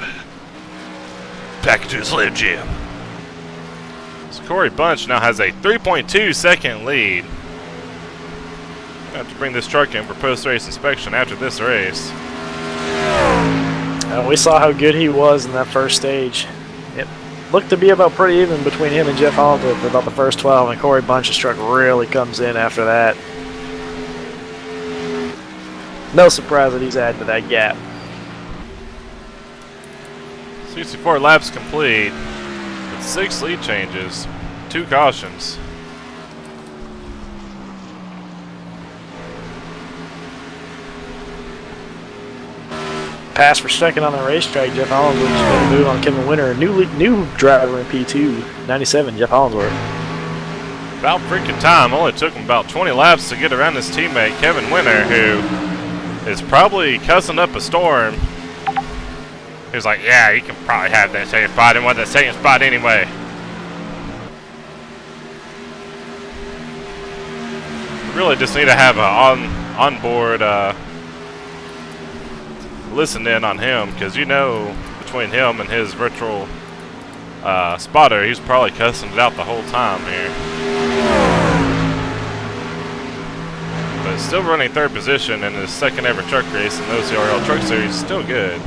Back to the Slim Jim. So Corey Bunch now has a 3.2 second lead. I have to bring this truck in for post-race inspection after this race. We saw how good he was in that first stage. It looked to be about pretty even between him and Jeff Hollinsworth for about the first 12, and Corey Bunch's truck really comes in after that. No surprise that he's adding to that gap. 64 laps complete with 6 lead changes, 2 cautions. Pass for second on the racetrack. Jeff Hollinsworth just made a move on Kevin Winter. New driver in P2, 97, Jeff Hollinsworth. About freaking time. Only took him about 20 laps to get around his teammate Kevin Winter, who is probably cussing up a storm. He was like, yeah, you can probably have that second spot and want that second spot anyway. Really just need to have an onboard listen in on him, because you know between him and his virtual spotter, he's probably cussing it out the whole time here. But still running 3rd position in his 2nd ever truck race in the OCRL Truck Series, still good.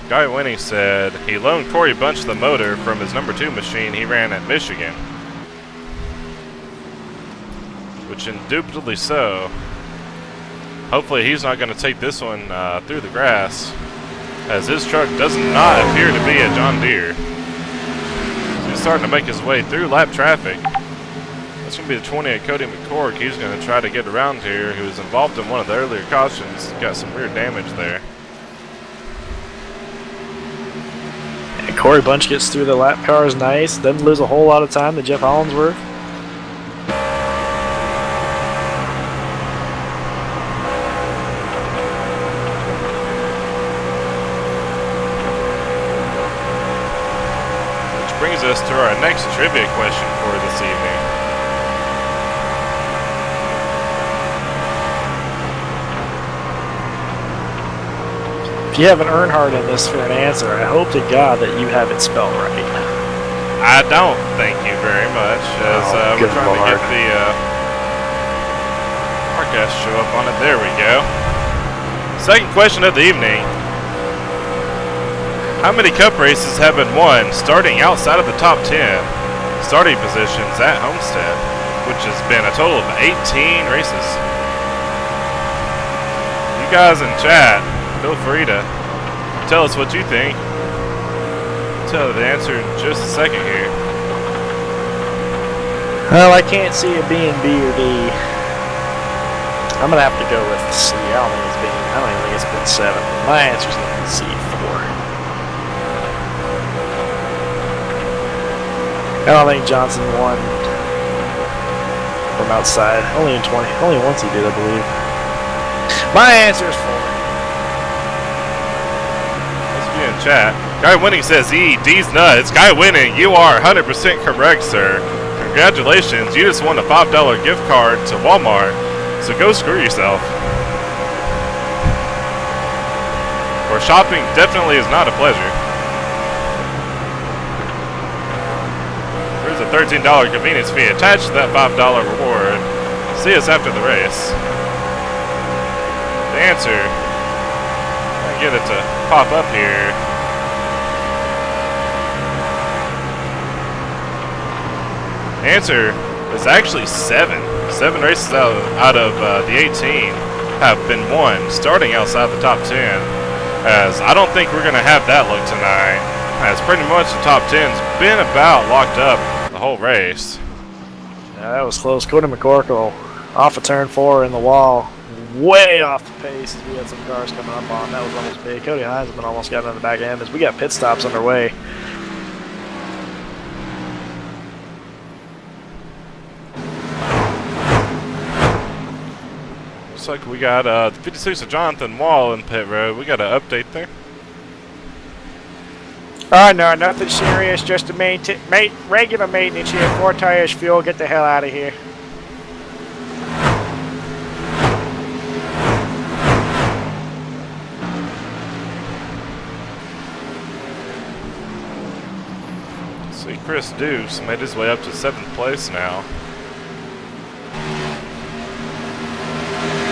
Guy Winning said he loaned Corey Bunch the motor from his number 2 machine he ran at Michigan. Which indubitably so. Hopefully he's not going to take this one through the grass, as his truck does not appear to be a John Deere. So he's starting to make his way through lap traffic. That's going to be the 20 at Cody McCork. He's going to try to get around here, who was involved in one of the earlier cautions. Got some weird damage there. And Corey Bunch gets through the lap cars nice. Doesn't lose a whole lot of time to Jeff Hollinsworth. Which brings us to our next trivia question for this evening. If you have an Earnhardt in this for an answer, I hope to God that you have it spelled right. I don't, thank you very much, as we're trying to get the forecast show up on it. There we go. Second question of the evening. How many cup races have been won starting outside of the top 10 starting positions at Homestead, which has been a total of 18 races? You guys in chat, feel free to tell us what you think. Tell the answer in just a second here. Well, I can't see it being B or D. I'm gonna have to go with C. I don't even think it's been 7. My answer's gonna be C4. I don't think Johnson won from outside. Only once he did, I believe. My answer is 4. chat. Guy winning says D's nuts. Guy winning, you are 100% correct, sir. Congratulations, you just won a $5 gift card to Walmart. So go screw yourself. Where shopping definitely is not a pleasure. There's a $13 convenience fee attached to that $5 reward. See us after the race. The answer, I get it to pop up here. The answer is actually 7. 7 races out of the 18 have been won, starting outside the top 10. As I don't think we're going to have that look tonight, as pretty much the top 10's been about locked up the whole race. Yeah, that was close. Cody McCorkle off of turn 4 in the wall, way off the pace as we had some cars coming up on. That was almost big. Cody Heinzman almost got on the back end as we got pit stops underway. Looks like we got 56 of Jonathan Wall in pit road. We got an update there. Oh no, nothing serious. Just a regular maintenance here. 4 tires, fuel. Get the hell out of here. See, Chris Dukes made his way up to 7th place now.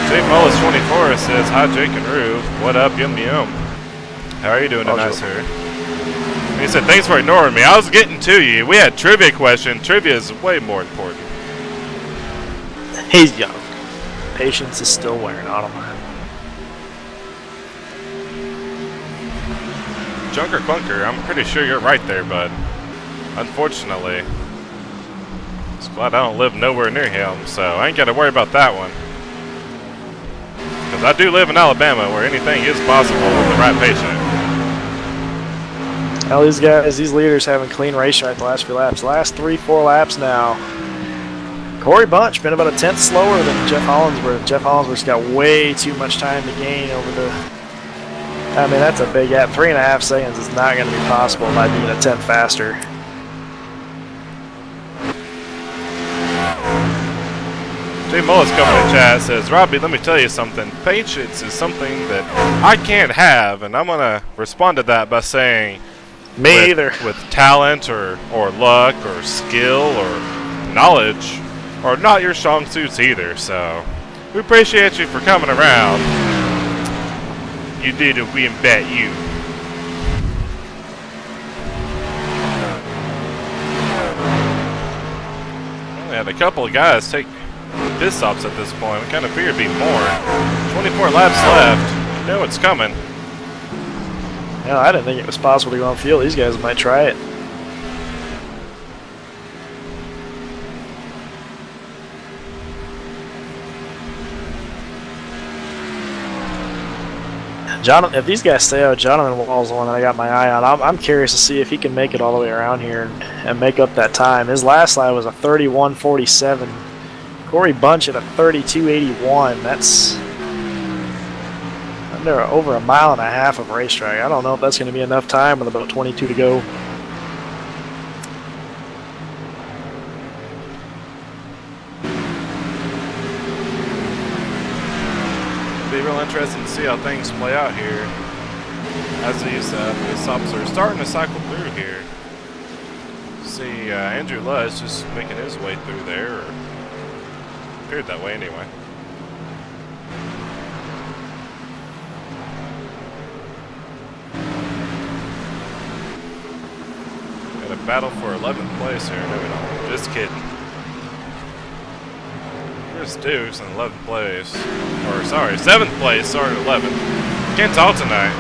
Jake Mullis 24 says, hi Jake and Rue. What up, yum yum? How are you doing tonight, sir? He said, thanks for ignoring me. I was getting to you. We had trivia question. Trivia is way more important. He's young. Patience is still wearing on him. Junker Clunker, I'm pretty sure you're right there, bud. Unfortunately. Just glad I don't live nowhere near him, so I ain't got to worry about that one. Because I do live in Alabama, where anything is possible with the right patient. Well, these guys, these leaders having clean racetrack the last few laps. Last 3-4 laps now. Corey Bunch been about a 10th slower than Jeff Hollinsworth. Jeff Hollinsworth's got way too much time to gain over the... I mean, that's a big gap. 3.5 seconds is not going to be possible by being a 10th faster. Jay Mullis coming in chat says, Robbie, let me tell you something. Patience is something that I can't have, and I'm going to respond to that by saying... Me either. With talent or luck or skill or knowledge or not your strong suits either. So we appreciate you for coming around. You did it, we bet you. We had a couple of guys take pit stops at this point. We kind of figured it'd be more. 24 laps left. You know it's coming. Yeah, I didn't think it was possible to go on field. These guys might try it. Jonathan, if these guys stay out, Jonathan Wall's the one that I got my eye on. I'm curious to see if he can make it all the way around here and make up that time. His last lap was a 31:47. Corey Bunch at a 32:81. That's under over a mile and a half of racetrack. I don't know if that's going to be enough time with about 22 to go. It'll be real interesting to see how things play out here as these pit stops are starting to cycle through here. See, Andrew Lush just making his way through there, or appeared that way anyway. Got a battle for 11th place here. No, we don't. Just kidding. Chris Dukes in 11th place. Or, sorry, 7th place. Sorry, 11th. Can't talk tonight.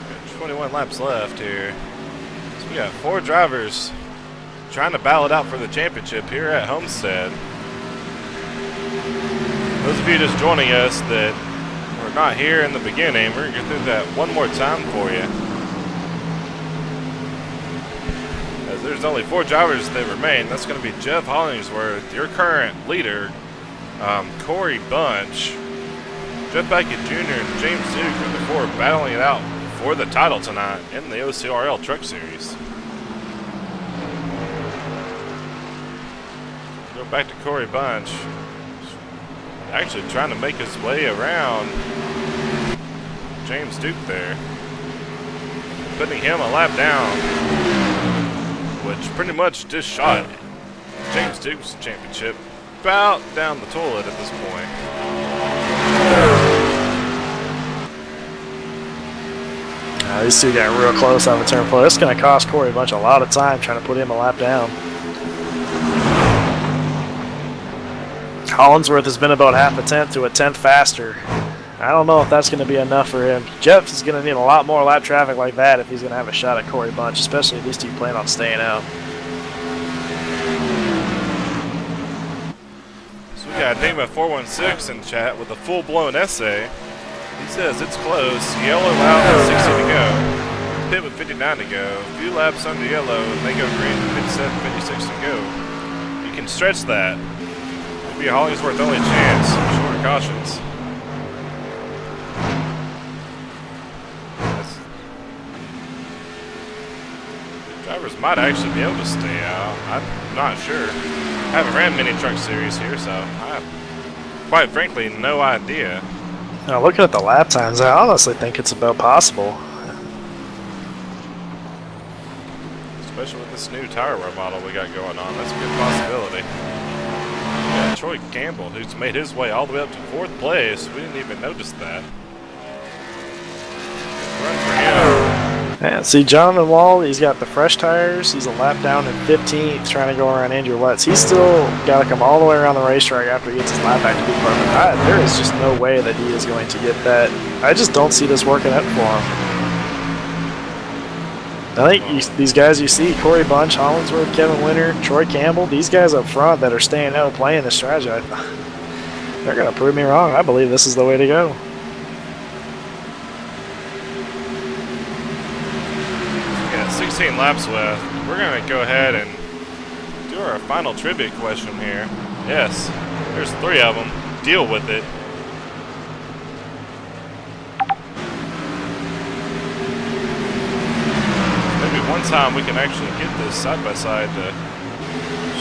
Got 21 laps left here. So we got 4 drivers trying to battle it out for the championship here at Homestead. Those of you just joining us that were not here in the beginning, we're going to go through that one more time for you. As there's only 4 drivers that remain. That's going to be Jeff Hollingsworth, your current leader, Corey Bunch, Jeff Beckett Jr., and James Duke are the 4 battling it out for the title tonight in the OCRL Truck Series. Go back to Corey Bunch. Actually trying to make his way around James Duke there. Putting him a lap down, which pretty much just shot James Duke's championship about down the toilet at this point. These two got real close on the turn 4. This is going to cost Corey Bunch a lot of time trying to put him a lap down. Hollingsworth has been about half a tenth to a tenth faster. I don't know if that's going to be enough for him. Jeff is going to need a lot more lap traffic like that if he's going to have a shot at Corey Bunch, especially if these two plan on staying out. So we got Nima416 in chat with a full-blown essay. He says it's close. Yellow out with 60 to go. Pit with 59 to go. A few laps under yellow and they go green with 57, 56 to go. You can stretch that. Maybe Hollingsworth only chance. Shorter cautions. Drivers might actually be able to stay out. I'm not sure. I haven't ran many truck series here, so I have, quite frankly, no idea. Now, looking at the lap times, I honestly think it's about possible. Especially with this new tire wear model we got going on, that's a good possibility. We got Troy Campbell, who's made his way all the way up to 4th place. We didn't even notice that. Run for him. Yeah, see, Jonathan Wall, he's got the fresh tires. He's a lap down in 15th trying to go around Andrew Lutz. He's still got to come all the way around the racetrack after he gets his lap back to be perfect. There is just no way that he is going to get that. I just don't see this working out for him. I think these guys you see, Corey Bunch, Hollingsworth, Kevin Winter, Troy Campbell, these guys up front that are staying out playing this strategy, they're going to prove me wrong. I believe this is the way to go. 16 laps left. We're going to go ahead and do our final trivia question here. Yes, there's 3 of them. Deal with it. Maybe one time we can actually get this side by side to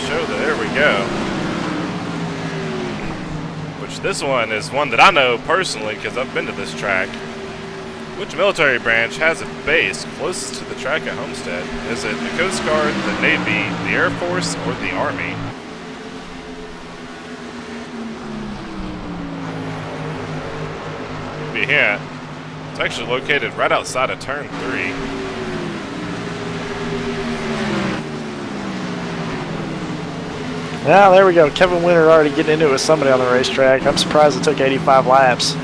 show that there we go. Which this one is one that I know personally because I've been to this track. Which military branch has a base closest to the track at Homestead? Is it the Coast Guard, the Navy, the Air Force, or the Army? Be a hint. It's actually located right outside of turn 3. Now, there we go. Kevin Winter already getting into it with somebody on the racetrack. I'm surprised it took 85 laps.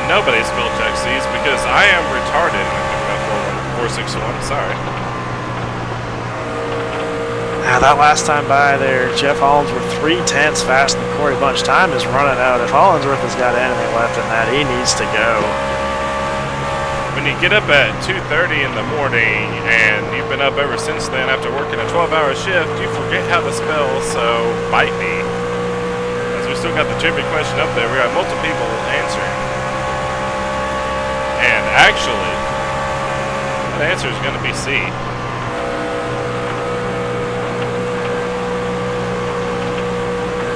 Nobody spell checks these because I am retarded. 461, sorry. Now that last time by there, Jeff Hollingsworth 3/10 faster than Corey Bunch. Time is running out. If Hollingsworth has got anything left in that, he needs to go. When you get up at 2:30 in the morning and you've been up ever since then after working a 12-hour shift, you forget how to spell, so bite me. As we still got the trivia question up there, we got multiple people answering. And actually, that answer is going to be C.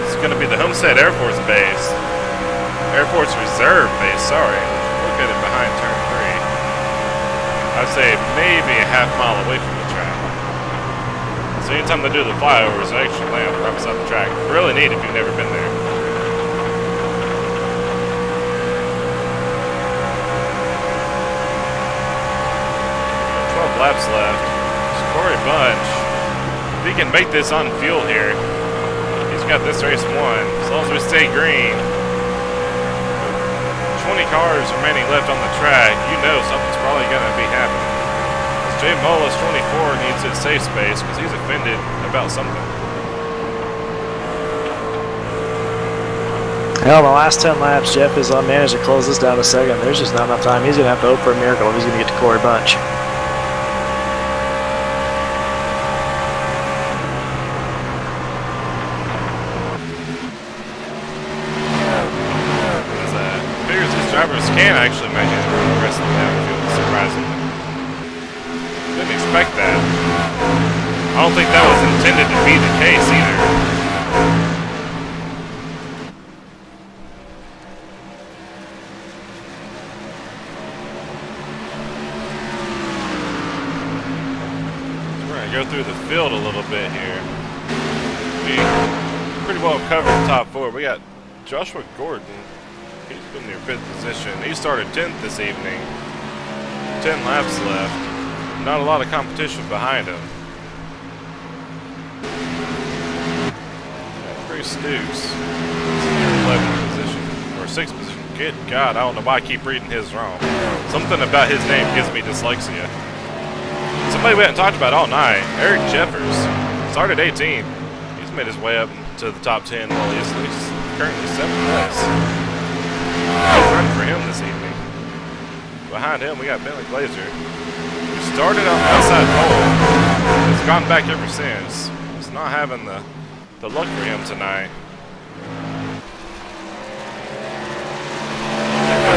It's going to be the Homestead Air Force Base. Air Force Reserve Base, sorry. Located behind turn 3. I'd say maybe a half mile away from the track. So anytime they do the flyovers, they actually land right beside the track. Really neat if you've never been there. 12 laps left. It's Corey Bunch. If he can make this on fuel here, he's got this race won. As long as we stay green. 20 cars remaining left on the track, you know something's probably going to be happening. Jay Mullis, 24, needs his safe space because he's offended about something. Hell, in the last 10 laps, Jeff has managed to close this down to second. There's just not enough time. He's going to have to hope for a miracle if he's going to get to Corey Bunch. Drivers can actually make it the rest of the downfield, surprisingly. Didn't expect that. I don't think that was intended to be the case either. So we're going to go through the field a little bit here. We pretty well covered the top four. We got Joshua Gordon. He's been near 5th position. He started 10th this evening. 10 laps left. Not a lot of competition behind him. Chris Stooks. He's in 11th position. Or 6th position. Good God, I don't know why I keep reading his wrong. Something about his name gives me dyslexia. Somebody we haven't talked about all night. Eric Jeffers. Started 18th. He's made his way up to the top 10 while he's currently 7th place. Good run for him this evening. Behind him, we got Bentley Glazer, who started on the outside pole. Has gone back ever since. He's not having the luck for him tonight.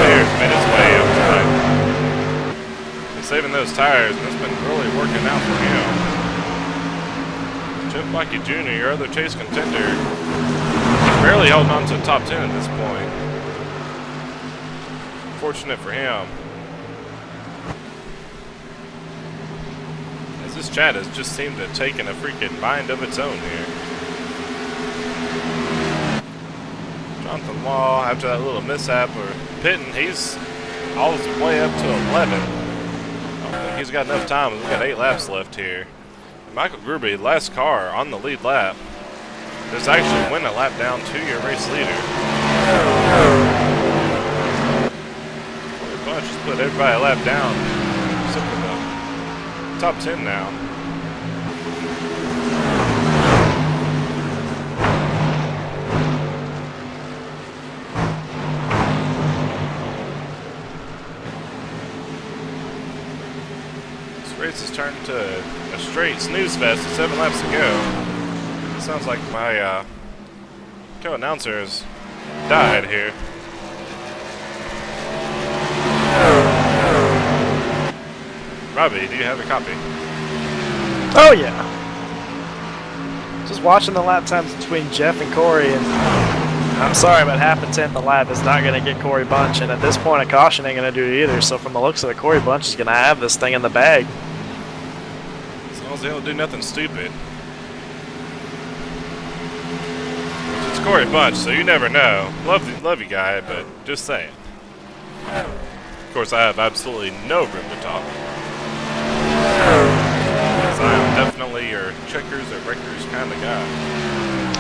Here's made his way up tonight. He's saving those tires, and it's been really working out for him. Jeff Blackie Jr., your other chase contender, barely holding on to the top 10 at this point. Fortunate for him. As this chat has just seemed to have taken a freaking mind of its own here. Jonathan Law, after that little mishap or pitting, he's all the way up to 11. I don't think he's got enough time. We've got 8 laps left here. Michael Gruby, last car on the lead lap. Just actually went a lap down to your race leader. Just put everybody a lap down. Except for the top 10 now. This race has turned to a straight snooze fest with 7 laps to go. It sounds like my co-announcer has died here. Robbie, do you have a copy? Oh, yeah. Just watching the lap times between Jeff and Corey, and I'm sorry, but half a tenth a lap is not going to get Corey Bunch, and at this point, a caution ain't going to do it either. So from the looks of it, Corey Bunch is going to have this thing in the bag. As long as they don't do nothing stupid. It's Corey Bunch, so you never know. Love you guy, but just saying. Of course, I have absolutely no room to talk. Because I am definitely your checkers or breakers kind of guy.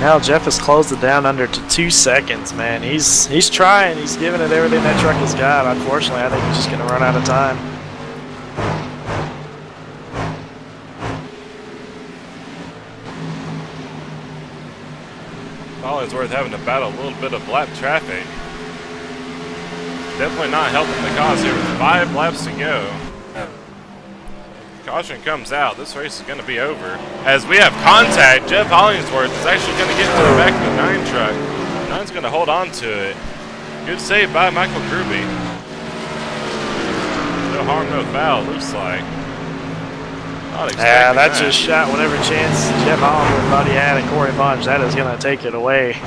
Now Jeff has closed it down under to 2 seconds, man. He's trying. He's giving it everything that truck has got. Unfortunately, I think he's just going to run out of time. Probably it's worth having to battle a little bit of lap traffic. Definitely not helping the cause here with 5 laps to go. Caution comes out. This race is going to be over. As we have contact, Jeff Hollingsworth is actually going to get to the back of the 9 truck. 9's going to hold on to it. Good save by Michael Gruby. No harm, no foul, looks like. Yeah, that just shot whatever chance Jeff Hollingsworth thought he had at Corey Bunch. That is going to take it away.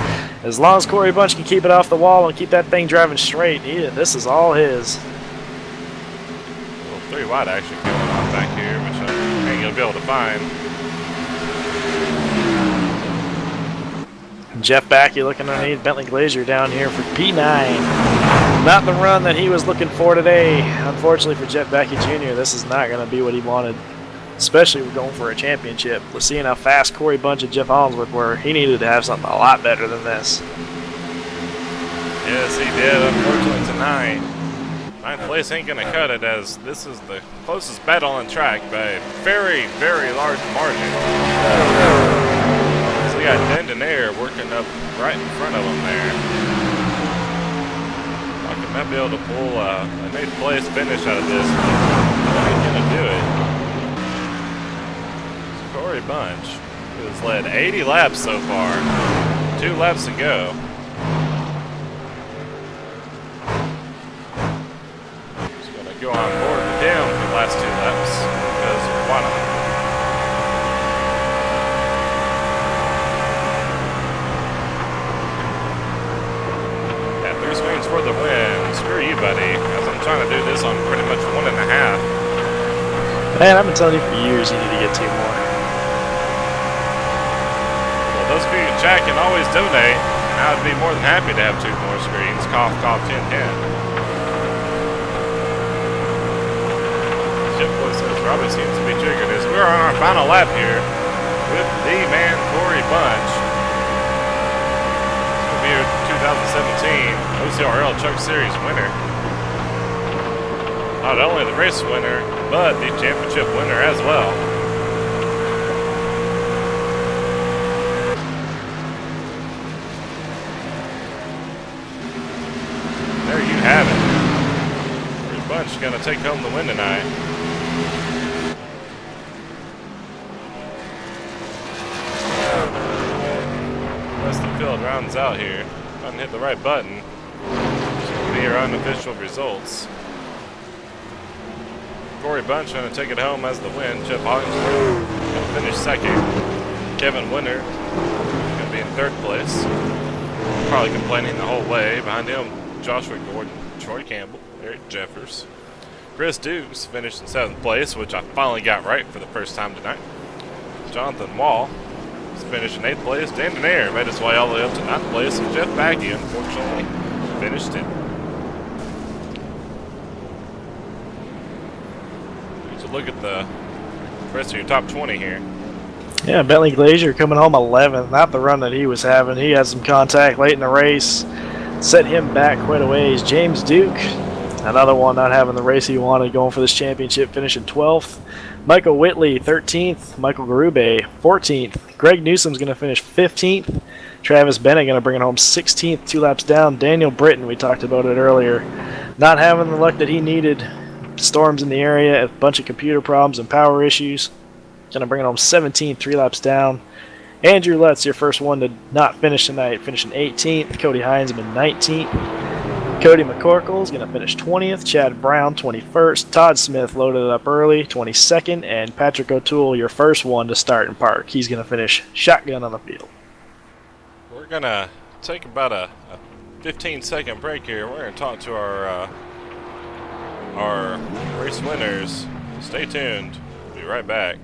As long as Corey Bunch can keep it off the wall and keep that thing driving straight, this is all his. A little 3 wide action going on back here, which I ain't going to be able to find. Jeff Backey looking underneath Bentley Glazer down here for P9. Not the run that he was looking for today. Unfortunately for Jeff Backey Jr., this is not going to be what he wanted. Especially we're going for a championship. We're seeing how fast Corey Bunch and Jeff Hollingsworth were. He needed to have something a lot better than this. Yes, he did, unfortunately, tonight. 9th place ain't going to cut it, as this is the closest battle on track by a very, very large margin. So we got Dendonair working up right in front of him there. might be able to pull a 8th place finish out of this, but I ain't gonna do it. Corey Bunch, who has led 80 laps so far, 2 laps to go. Just gonna go on board with him for the last 2 laps, because why not? For the win. Screw you, buddy, because I'm trying to do this on pretty much 1.5. Man, I've been telling you for years you need to get 2 more. Well, those of you in chat can always donate, and I would be more than happy to have 2 more screens. Cough, cough, 10, 10. Chip Boy says Robbie seems to be triggered as we're on our final lap here with the man Corey Bunch. 2017 OCRL Truck Series winner. Not only the race winner, but the championship winner as well. There you have it. Corey Bunch gonna take home the win tonight. Rest of the field rounds out here. If I can hit the right button, this will be our unofficial results. Corey Bunch going to take it home as the win. Jeff Hollingsworth going to finish 2nd. Kevin Winter going to be in 3rd place. Probably complaining the whole way. Behind him, Joshua Gordon, Troy Campbell, Eric Jeffers. Chris Dukes finished in 7th place, which I finally got right for the first time tonight. Jonathan Wall finished in 8th place. Dan Denaire made his way all the way up to 9th place, and Jeff Baggy, unfortunately, finished it. Here's a look at the rest of your top 20 here. Yeah, Bentley Glazier coming home 11th. Not the run that he was having. He had some contact late in the race. Set him back quite a ways. James Duke, another one not having the race he wanted, going for this championship, finishing 12th. Michael Whitley, 13th. Michael Garube, 14th. Greg Newsom's going to finish 15th. Travis Bennett going to bring it home 16th, 2 laps down. Daniel Britton, we talked about it earlier, not having the luck that he needed. Storms in the area, a bunch of computer problems and power issues. Going to bring it home 17th, 3 laps down. Andrew Lutz, your first one to not finish tonight, finishing 18th. Cody Heinzman, 19th. Cody McCorkle is going to finish 20th. Chad Brown, 21st. Todd Smith loaded it up early, 22nd. And Patrick O'Toole, your first one to start in park. He's going to finish shotgun on the field. We're going to take about a 15-second break here. We're going to talk to our race winners. Stay tuned. We'll be right back.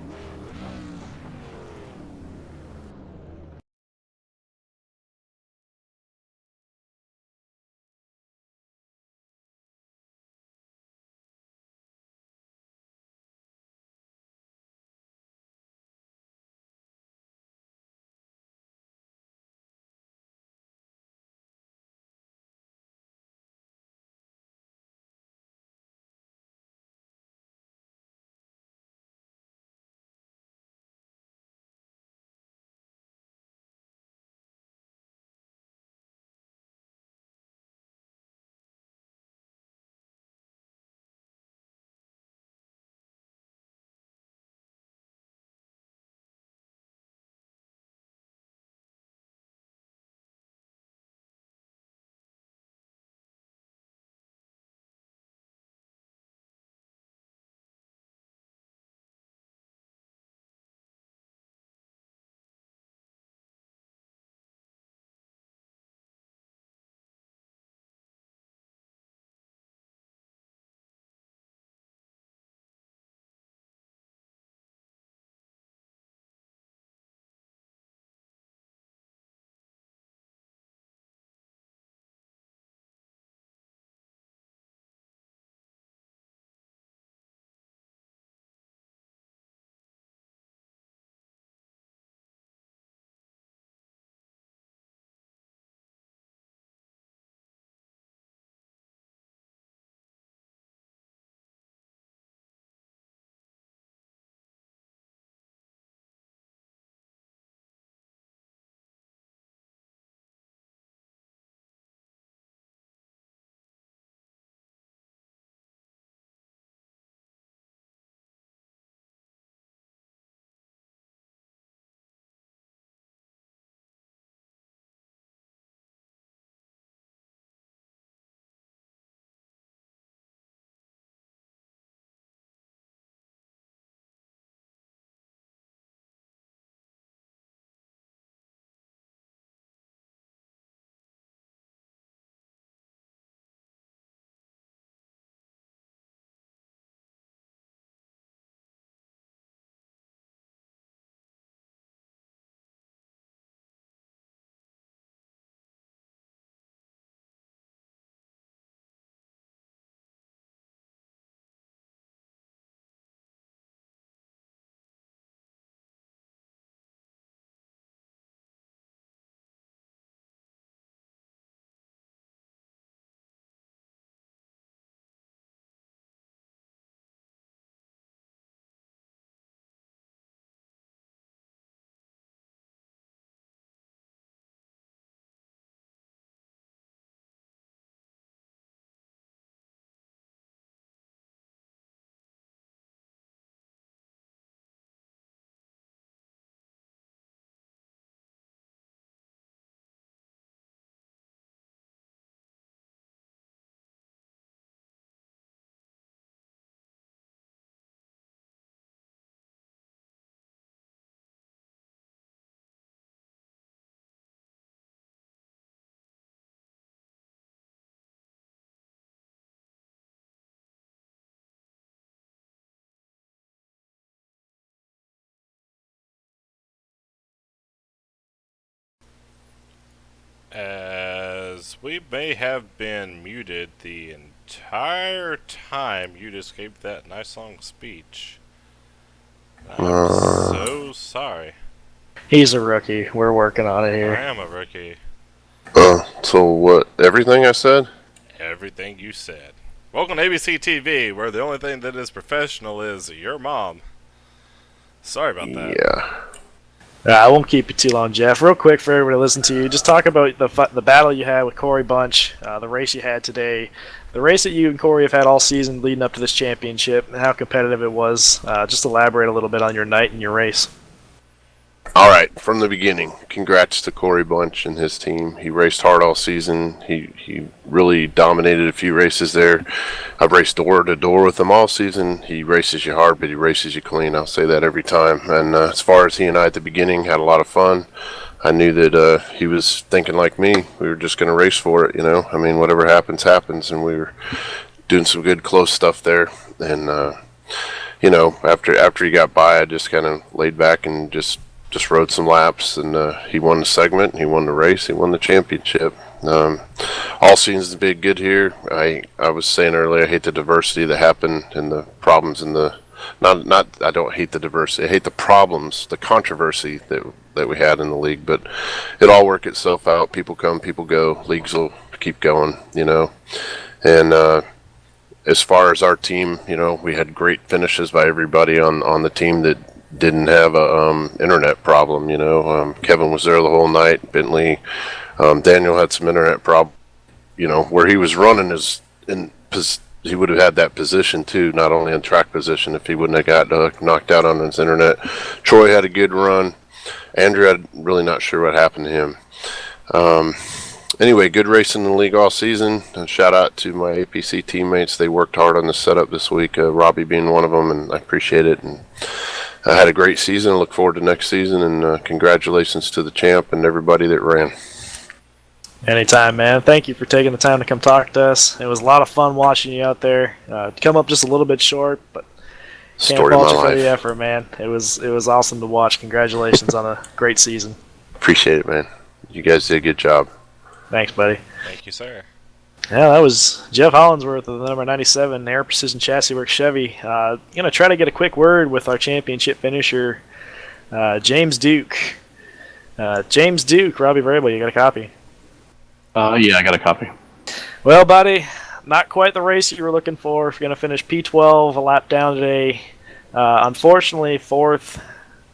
As we may have been muted the entire time you just gave that nice long speech. I'm so sorry. He's a rookie. We're working on it I here. am a rookie. So what? Everything I said? Everything you said. Welcome to APCtv, where the only thing that is professional is your mom. Sorry about that. Yeah. I won't keep you too long, Jeff. Real quick for everybody to listen to you, just talk about the battle you had with Corey Bunch, the race you had today, the race that you and Corey have had all season leading up to this championship, and how competitive it was. Just elaborate a little bit on your night and your race. All right, from the beginning, congrats to Corey Bunch and his team. He raced hard all season. He really dominated a few races there. I've raced door to door with him all season. He races you hard, but he races you clean. I'll say that every time. And as far as he and I at the beginning, had a lot of fun. I knew that he was thinking like me. We were just going to race for it, you know. I mean, whatever happens, happens. And we were doing some good close stuff there. And, you know, after he got by, I just kind of laid back and just rode some laps, and he won the segment, he won the race, he won the championship. All seems to be good here. I was saying earlier, I hate the diversity that happened and the problems in the not I don't hate the diversity, I hate the problems, the controversy that we had in the league, but it all worked itself out. People come, people go, leagues will keep going, you know. And as far as our team, you know, we had great finishes by everybody on the team that didn't have a internet problem, you know. Kevin was there the whole night. Bentley, Daniel had some internet problem, you know, where he was running he would have had that position too, not only in track position if he wouldn't have got knocked out on his internet. Troy had a good run. Andrew, I'm really not sure what happened to him. Anyway, good racing in the league all season. Shout out to my APC teammates. They worked hard on the setup this week, Robbie being one of them, and I appreciate it. And I had a great season. I look forward to next season, and congratulations to the champ and everybody that ran. Anytime, man. Thank you for taking the time to come talk to us. It was a lot of fun watching you out there. Come up just a little bit short, but can't Story of fault my you for the life. effort, man. It was awesome to watch. Congratulations on a great season. Appreciate it, man. You guys did a good job. Thanks, buddy. Thank you, sir. Yeah, that was Jeff Hollinsworth of the number 97 Air Precision Chassis Works Chevy. Gonna try to get a quick word with our championship finisher, James Duke. James Duke, Robbie Variable, you got a copy? Yeah, I got a copy. Well, buddy, not quite the race you were looking for. You're gonna finish P12, a lap down today. Unfortunately, fourth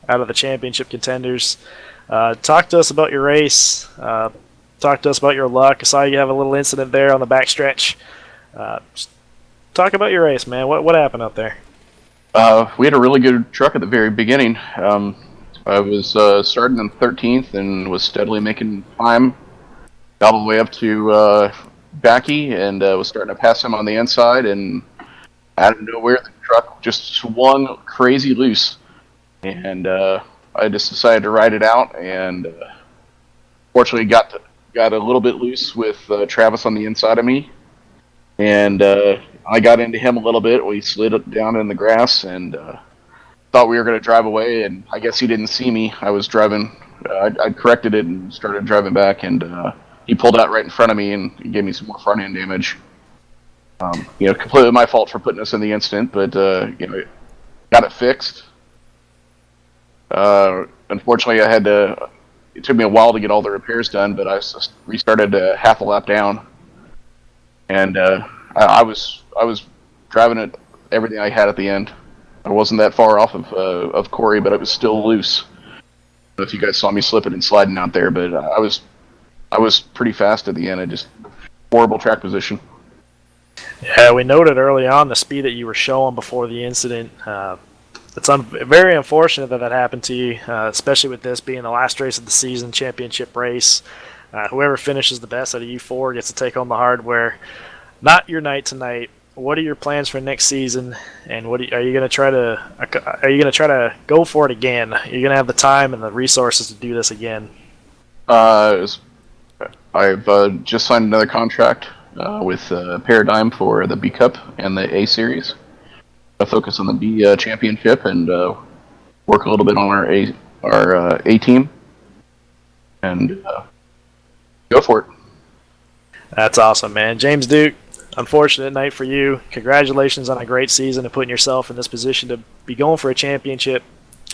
out of the championship contenders. Talk to us about your race. Talk to us about your luck. I saw you have a little incident there on the backstretch. Just talk about your race, man. What happened up there? We had a really good truck at the very beginning. I was starting in 13th and was steadily making time all the way up to Backy, and was starting to pass him on the inside, and out of nowhere the truck just swung crazy loose, and I just decided to ride it out, and fortunately got a little bit loose with Travis on the inside of me, and I got into him a little bit. We slid it down in the grass, and thought we were going to drive away, and I guess he didn't see me. I was driving. I corrected it and started driving back, and he pulled out right in front of me and gave me some more front end damage. You know, completely my fault for putting us in the incident, but you know, got it fixed. Unfortunately, it took me a while to get all the repairs done, but I restarted half a lap down, and I was driving it everything I had at the end. I wasn't that far off of Corey, but it was still loose. I don't know if you guys saw me slipping and sliding out there, but I was pretty fast at the end. I just horrible track position. Yeah, we noted early on the speed that you were showing before the incident. It's very unfortunate that happened to you, especially with this being the last race of the season, championship race. Whoever finishes the best out of you four gets to take home the hardware. Not your night tonight. What are your plans for next season? And are you going to try to go for it again? Are you going to have the time and the resources to do this again? I've just signed another contract with Paradigm for the B Cup and the A Series. I focus on the B Championship and work a little bit on our A team. And Go for it. That's awesome, man. James Duke, unfortunate night for you. Congratulations on a great season and putting yourself in this position to be going for a championship.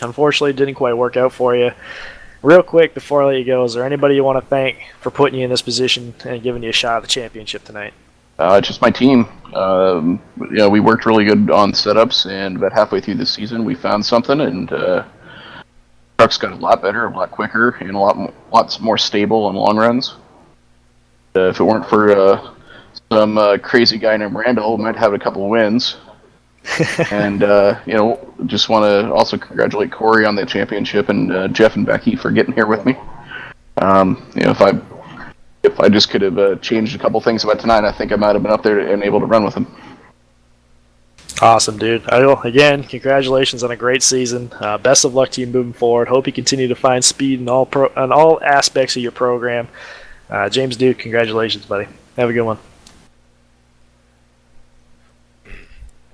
Unfortunately, it didn't quite work out for you. Real quick, before I let you go, is there anybody you want to thank for putting you in this position and giving you a shot at the championship tonight? Just my team. We worked really good on setups, and about halfway through the season, we found something, and trucks got a lot better, a lot quicker, and lots more stable on long runs. If it weren't for some crazy guy named Randall, we might have a couple of wins. And just want to also congratulate Corey on the championship and Jeff and Becky for getting here with me. If I just could have changed a couple things about tonight, I think I might have been up there and able to run with them. Awesome, dude. Again, congratulations on a great season. Best of luck to you moving forward. Hope you continue to find speed in all aspects of your program. James Duke, congratulations, buddy. Have a good one.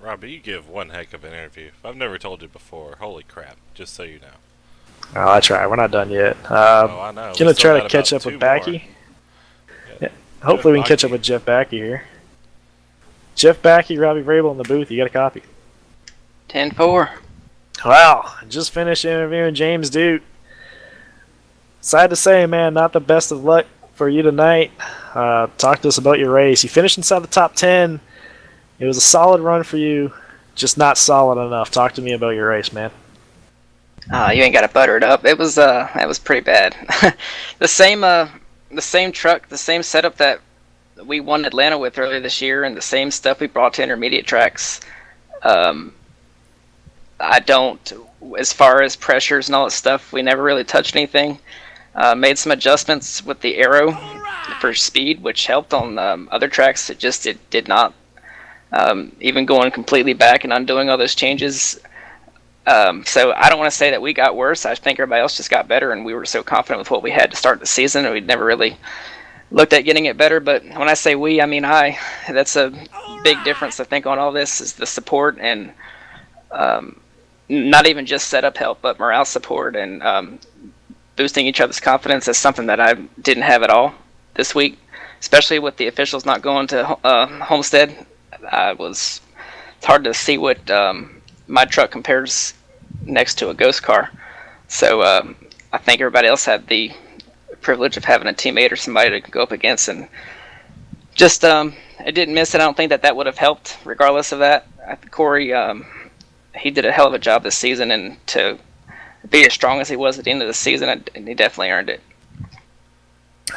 Robbie, you give one heck of an interview. If I've never told you before, holy crap, just so you know. Oh, that's right. We're not done yet. I know. Gonna try to catch up with Backy. Yeah. Hopefully we can catch up with Jeff Backy here. Jeff Backy, Robbie Vrabel in the booth. You got a copy? 10-4. Wow, just finished interviewing James Duke. Sad to say, man, not the best of luck for you tonight. Talk to us about your race. You finished inside the top 10. It was a solid run for you, just not solid enough. Talk to me about your race, man. You ain't got to butter it up. It was pretty bad. the same truck, the same setup that we won Atlanta with earlier this year, and the same stuff we brought to intermediate tracks. As far as pressures and all that stuff, we never really touched anything. Made some adjustments with the aero for speed, which helped on other tracks. It did not. Even going completely back and undoing all those changes. So I don't want to say that we got worse. I think everybody else just got better, and we were so confident with what we had to start the season, and we'd never really looked at getting it better. But when I say we, I mean I. That's a big difference, I think, on all this is the support and not even just setup help, but morale support and boosting each other's confidence is something that I didn't have at all this week, especially with the officials not going to Homestead. It's hard to see what my truck compares next to a ghost car. So I think everybody else had the privilege of having a teammate or somebody to go up against, and just it didn't miss it. I don't think that would have helped regardless of that. Corey, he did a hell of a job this season, and to be as strong as he was at the end of the season, he definitely earned it.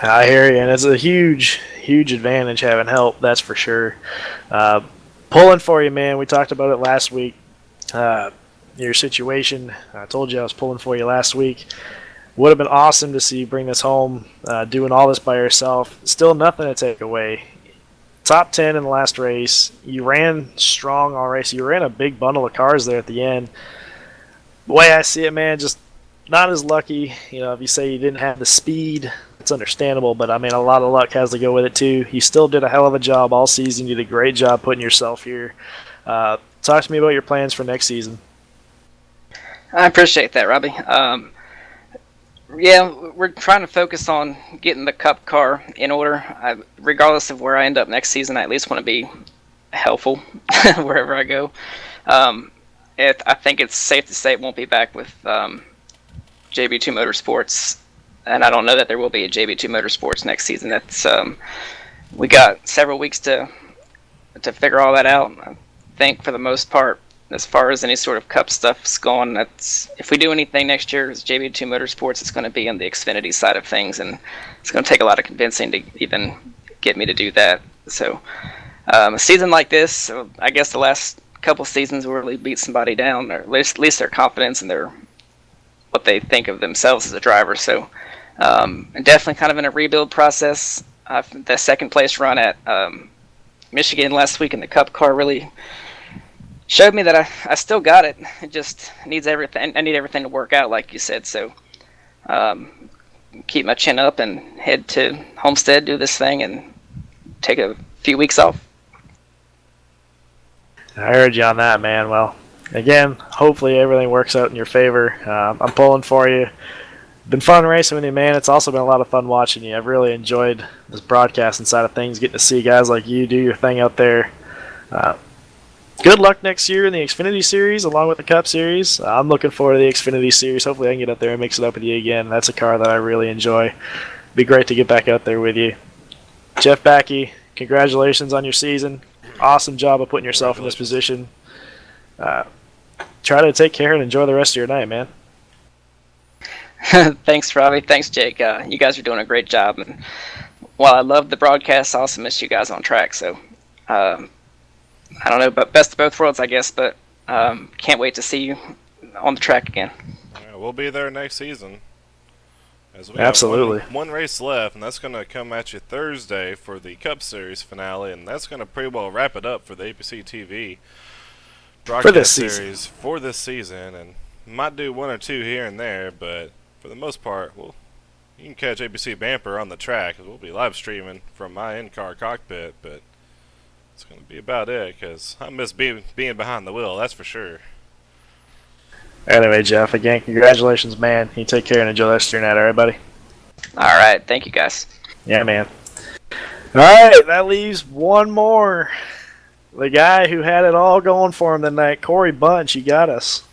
I hear you, and it's a huge advantage having help, that's for sure. Pulling for you, man. We talked about it last week. Your situation, I told you I was pulling for you last week. Would have been awesome to see you bring this home, doing all this by yourself. Still nothing to take away. Top 10 in the last race. You ran strong all race. You ran a big bundle of cars there at the end. The way I see it, man, just not as lucky. If you say you didn't have the speed, it's understandable, but I mean, a lot of luck has to go with it too. You still did a hell of a job all season. You did a great job putting yourself here. Talk to me about your plans for next season. I appreciate that, Robbie. We're trying to focus on getting the Cup car in order. Regardless of where I end up next season, I at least want to be helpful wherever I go. I think it's safe to say it won't be back with JB2 Motorsports, and I don't know that there will be a JB2 Motorsports next season. That's we got several weeks to figure all that out. I think for the most part, as far as any sort of Cup stuff's going, that's if we do anything next year as JB2 Motorsports, it's going to be on the Xfinity side of things, and it's going to take a lot of convincing to even get me to do that. So a season like this, I guess the last couple seasons will really beat somebody down, or at least their confidence and their what they think of themselves as a driver. So definitely kind of in a rebuild process. The second place run at Michigan last week in the Cup car really showed me that I still got it. It just needs everything. I need everything to work out, like you said. So keep my chin up and head to Homestead, do this thing, and take a few weeks off. I heard you on that, man. Well, again, hopefully everything works out in your favor. I'm pulling for you. Been fun racing with you, man. It's also been a lot of fun watching you. I've really enjoyed this broadcasting side of things, getting to see guys like you do your thing out there. Good luck next year in the Xfinity Series along with the Cup Series. I'm looking forward to the Xfinity Series. Hopefully I can get up there and mix it up with you again. That's a car that I really enjoy. Be great to get back out there with you. Jeff Backey, congratulations on your season. Awesome job of putting yourself in this position. Try to take care and enjoy the rest of your night, man. Thanks, Robbie. Thanks, Jake. You guys are doing a great job. And while I love the broadcast, I also miss you guys on track. So, I don't know, but best of both worlds, I guess. But can't wait to see you on the track again. Yeah, we'll be there next season. As we Absolutely. have one race left, and that's going to come at you Thursday for the Cup Series finale, and that's going to pretty well wrap it up for the APCtv broadcast series for this season. And might do one or two here and there, but for the most part, you can catch APC Bamper on the track. We'll be live streaming from my in-car cockpit, but it's going to be about it because I miss being behind the wheel, that's for sure. Anyway, Jeff, again, congratulations, man. You take care and enjoy the rest of your night, all right, buddy? All right. Thank you, guys. Yeah, man. All right, that leaves one more. The guy who had it all going for him tonight, Corey Bunch. You got us.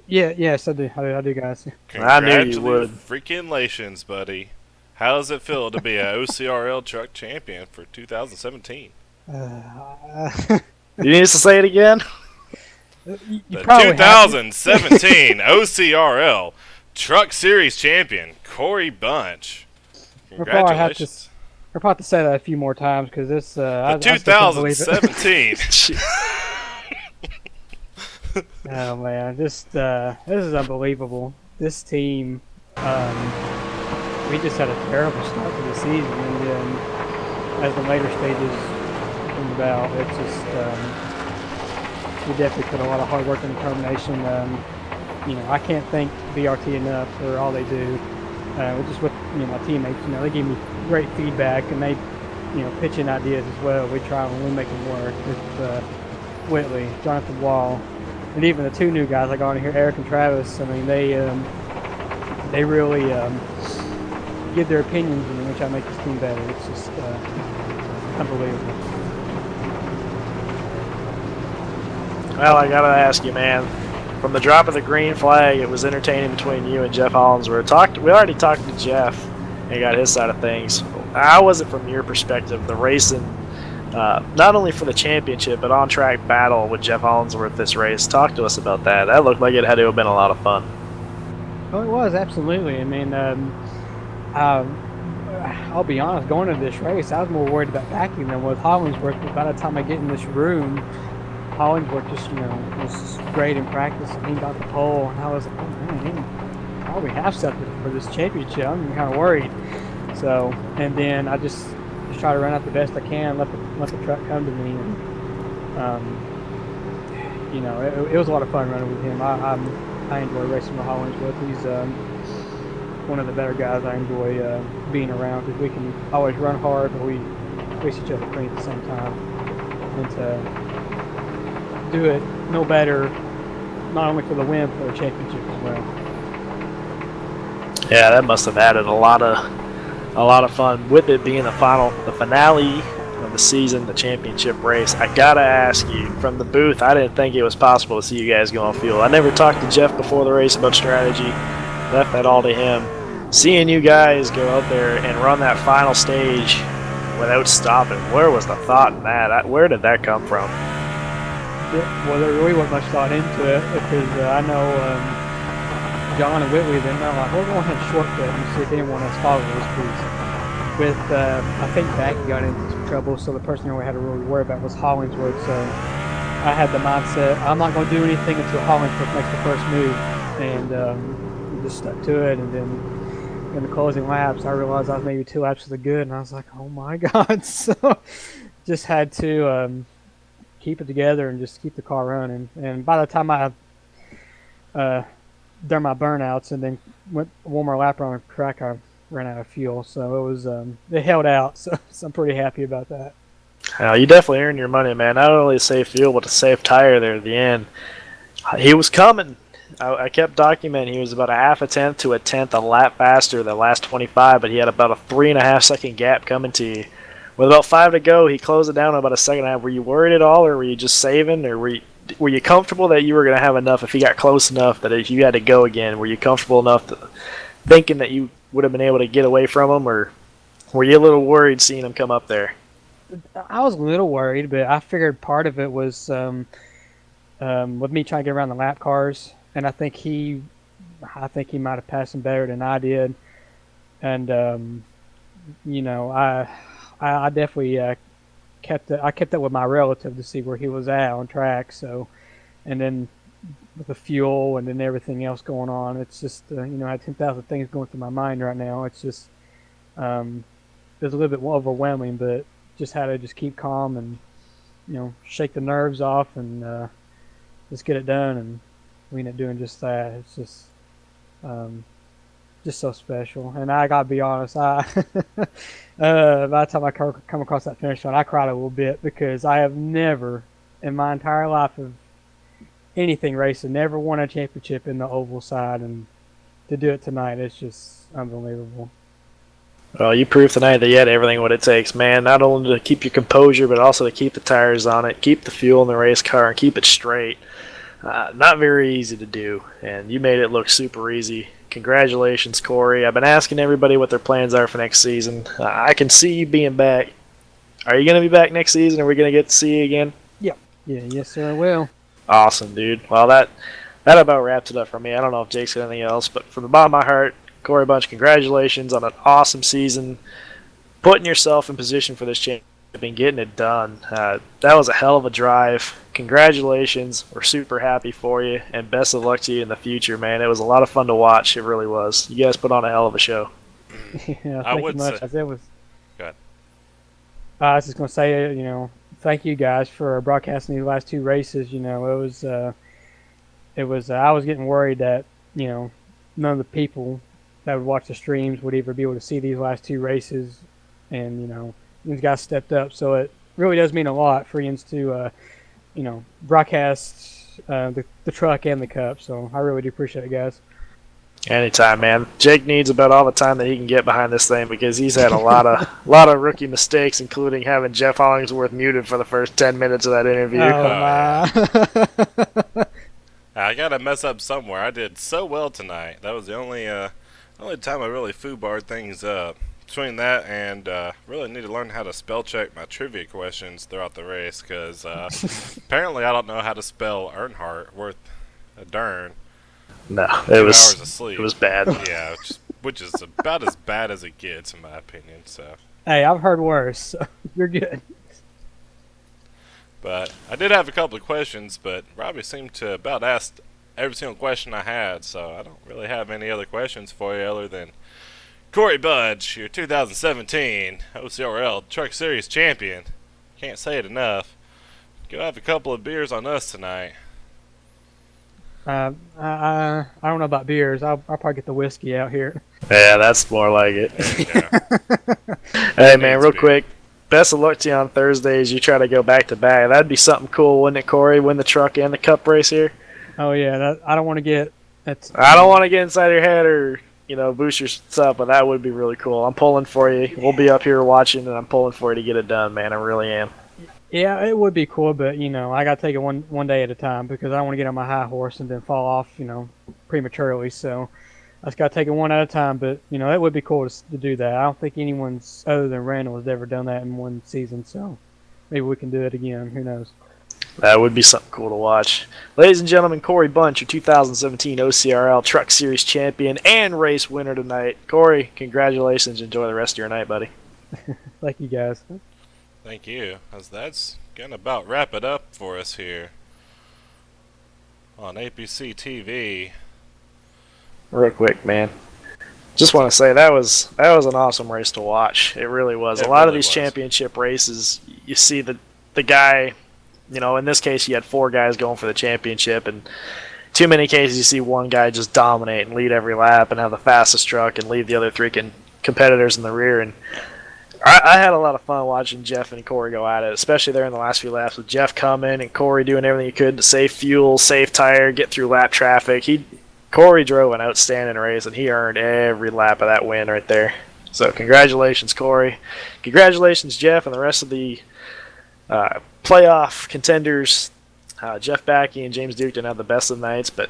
Yes, I do, guys. I knew you would. Congratulations, buddy. How does it feel to be a OCRL truck champion for 2017? You need us to say it again? The 2017 OCRL Truck Series champion, Corey Bunch. Congratulations. We're about to say that a few more times because this. The 2017. Oh man, this is unbelievable. This team, we just had a terrible start to the season, and then as the later stages came about, it's just we definitely put a lot of hard work and determination. I can't thank VRT enough for all they do. Just with my teammates, they give me great feedback, and they pitch in ideas as well. We try and we make them work with Whitley, Jonathan Wall. And even the two new guys I got in here, Eric and Travis, I mean, they really give their opinions in which I make this team better. It's just unbelievable. Well, I gotta ask you, man. From the drop of the green flag, it was entertaining between you and Jeff Hollinsworth. We already talked to Jeff and got his side of things. How was it from your perspective, the racing? Not only for the championship, but on-track battle with Jeff Hollinsworth this race. Talk to us about that. That looked like it had to have been a lot of fun. Oh, it was, absolutely. I mean, I'll be honest, going into this race, I was more worried about backing than with Hollinsworth, but by the time I get in this room, Hollinsworth just, was great in practice, and he got the pole, and I was like, oh man, he probably have something for this championship. I'm kind of worried. So, and then I just try to run out the best I can, let the truck come to me, and it was a lot of fun running with him. I enjoy racing with Hollinsworth. He's one of the better guys I enjoy being around because we can always run hard, but we race each other clean at the same time, and to do it no better, not only for the win, but for the championship as well. Yeah, that must have added a lot of fun with it being the finale of the season, the championship race. I gotta ask you, from the booth, I didn't think it was possible to see you guys go on fuel. I never talked to Jeff before the race about strategy, left that all to him. Seeing you guys go out there and run that final stage without stopping, where was the thought in that? Where did that come from? Well, there really wasn't much thought into it because I know John and Whitley, then they're like, we're going to have a shortcut and see if anyone else follows this piece. With, I think Back got into some trouble, so the person who we had to really worry about was Hollinsworth. So I had the mindset, I'm not going to do anything until Hollinsworth makes the first move, and just stuck to it. And then in the closing laps, I realized I was maybe 2 laps to the good, and I was like, oh my God. So just had to keep it together and just keep the car running. And by the time I done my burnouts and then went one more lap around the track, I ran out of fuel. So it was it held out. So I'm pretty happy about that. You definitely earned your money, man. Not only a safe fuel, but a safe tire there at the end. He was coming. I kept documenting he was about a half a tenth to a tenth a lap faster the last 25, but he had about a 3.5 second gap coming to you. With about 5 to go, he closed it down in about a second and a half. Were you worried at all, or were you just saving, or were you comfortable that you were going to have enough if he got close enough that if you had to go again? Were you comfortable enough thinking that you would have been able to get away from him, or were you a little worried seeing him come up there? I was a little worried, but I figured part of it was with me trying to get around the lap cars, and I think he might have passed him better than I did, and I definitely kept up with my relative to see where he was at on track. So, and then with the fuel and then everything else going on, it's just I had 10,000 things going through my mind right now. It's just it was a little bit overwhelming, but just had to just keep calm and shake the nerves off and just get it done, and we ended up doing just that. It's just so special. And I gotta be honest, by the time I come across that finish line, I cried a little bit because I have never in my entire life of anything racing never won a championship in the oval side, and to do it tonight, it's just unbelievable. Well, you proved tonight that you had everything what it takes, man. Not only to keep your composure, but also to keep the tires on it, keep the fuel in the race car, and keep it straight. Not very easy to do, and you made it look super easy. Congratulations, Corey. I've been asking everybody what their plans are for next season. I can see you being back. Are you going to be back next season? Are we going to get to see you again? Yeah. Yes, sir, I will. Awesome, dude. Well, that about wraps it up for me. I don't know if Jake's got anything else, but from the bottom of my heart, Corey Bunch, congratulations on an awesome season, putting yourself in position for this championship and getting it done. That was a hell of a drive. Congratulations. We're super happy for you, and best of luck to you in the future, man. It was a lot of fun to watch. It really was. You guys put on a hell of a show. Yeah, thank you much. Say. Go ahead. I was just going to say, thank you guys for broadcasting these last two races. It was I was getting worried that, none of the people that would watch the streams would ever be able to see these last two races, and these guys stepped up, so it really does mean a lot for Ian's to broadcast the truck and the cup. So I really do appreciate it, guys. Anytime, man. Jake needs about all the time that he can get behind this thing because he's had a lot of rookie mistakes, including having Jeff Hollingsworth muted for the first 10 minutes of that interview. I gotta mess up somewhere. I did so well tonight. That was the only time I really foobarred things up. Between that and really need to learn how to spell check my trivia questions throughout the race, because apparently I don't know how to spell Earnhardt worth a darn. No, it was 2 hours of sleep. It was bad. Yeah, which is about as bad as it gets in my opinion. So. Hey, I've heard worse. So you're good. But I did have a couple of questions, but Robbie seemed to about ask every single question I had, so I don't really have any other questions for you other than Corey Budge, your 2017 OCRL Truck Series champion. Can't say it enough. Go have a couple of beers on us tonight. I don't know about beers. I'll probably get the whiskey out here. Yeah, that's more like it. Hey, man, real quick. Best of luck to you on Thursday as you try to go back to back. That'd be something cool, wouldn't it, Corey? Win the truck and the cup race here. Oh yeah, I don't want to get. I don't want to get inside your head or boost your stuff, but that would be really cool. I'm pulling for you. We'll be up here watching, and I'm pulling for you to get it done, man. I really am. Yeah, it would be cool, but I got to take it one day at a time because I don't want to get on my high horse and then fall off, prematurely. So I just got to take it one at a time. But it would be cool to do that. I don't think anyone's other than Randall has ever done that in one season. So maybe we can do it again. Who knows? That would be something cool to watch. Ladies and gentlemen, Corey Bunch, your 2017 OCRL Truck Series champion and race winner tonight. Corey, congratulations. Enjoy the rest of your night, buddy. Thank you, guys. Thank you. That's going to about wrap it up for us here on APCtv. Real quick, man. Just want to say that was an awesome race to watch. It really was. A lot of these championship races, you see the guy, in this case you had 4 guys going for the championship, and too many cases you see one guy just dominate and lead every lap and have the fastest truck and leave the other 3 competitors in the rear. And I had a lot of fun watching Jeff and Corey go at it, especially there in the last few laps with Jeff coming and Corey doing everything he could to save fuel, save tire, get through lap traffic. Corey drove an outstanding race, and he earned every lap of that win right there. So congratulations, Corey. Congratulations, Jeff, and the rest of the playoff contenders. Jeff Backey and James Duke didn't have the best of nights, but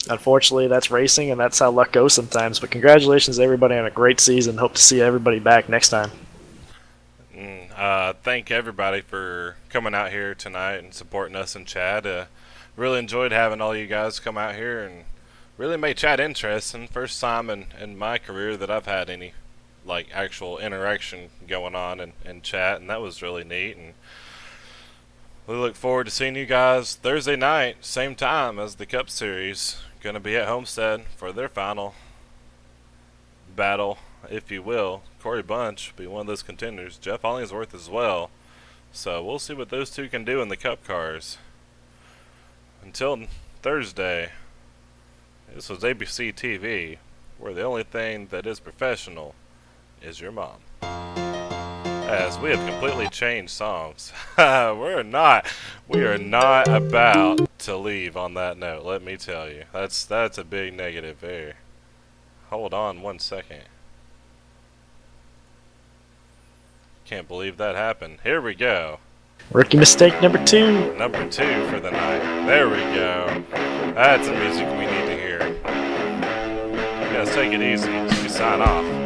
unfortunately that's racing, and that's how luck goes sometimes. But congratulations to everybody on a great season. Hope to see everybody back next time. Thank everybody for coming out here tonight and supporting us in chat. Really enjoyed having all you guys come out here and really made chat interesting. First time in my career that I've had any like actual interaction going on in chat, and that was really neat. And we look forward to seeing you guys Thursday night, same time as the Cup Series. Gonna be at Homestead for their final battle, if you will. Corey Bunch will be one of those contenders. Jeff Hollingsworth as well. So we'll see what those two can do in the Cup cars. Until Thursday, this was APCtv, where the only thing that is professional is your mom. As we have completely changed songs. We are not about to leave on that note, let me tell you. That's a big negative there. Hold on 1 second. Can't believe that happened. Here we go. Rookie mistake number 2. Number 2 for the night. There we go. That's the music we need to hear. Guys, take it easy as we sign off.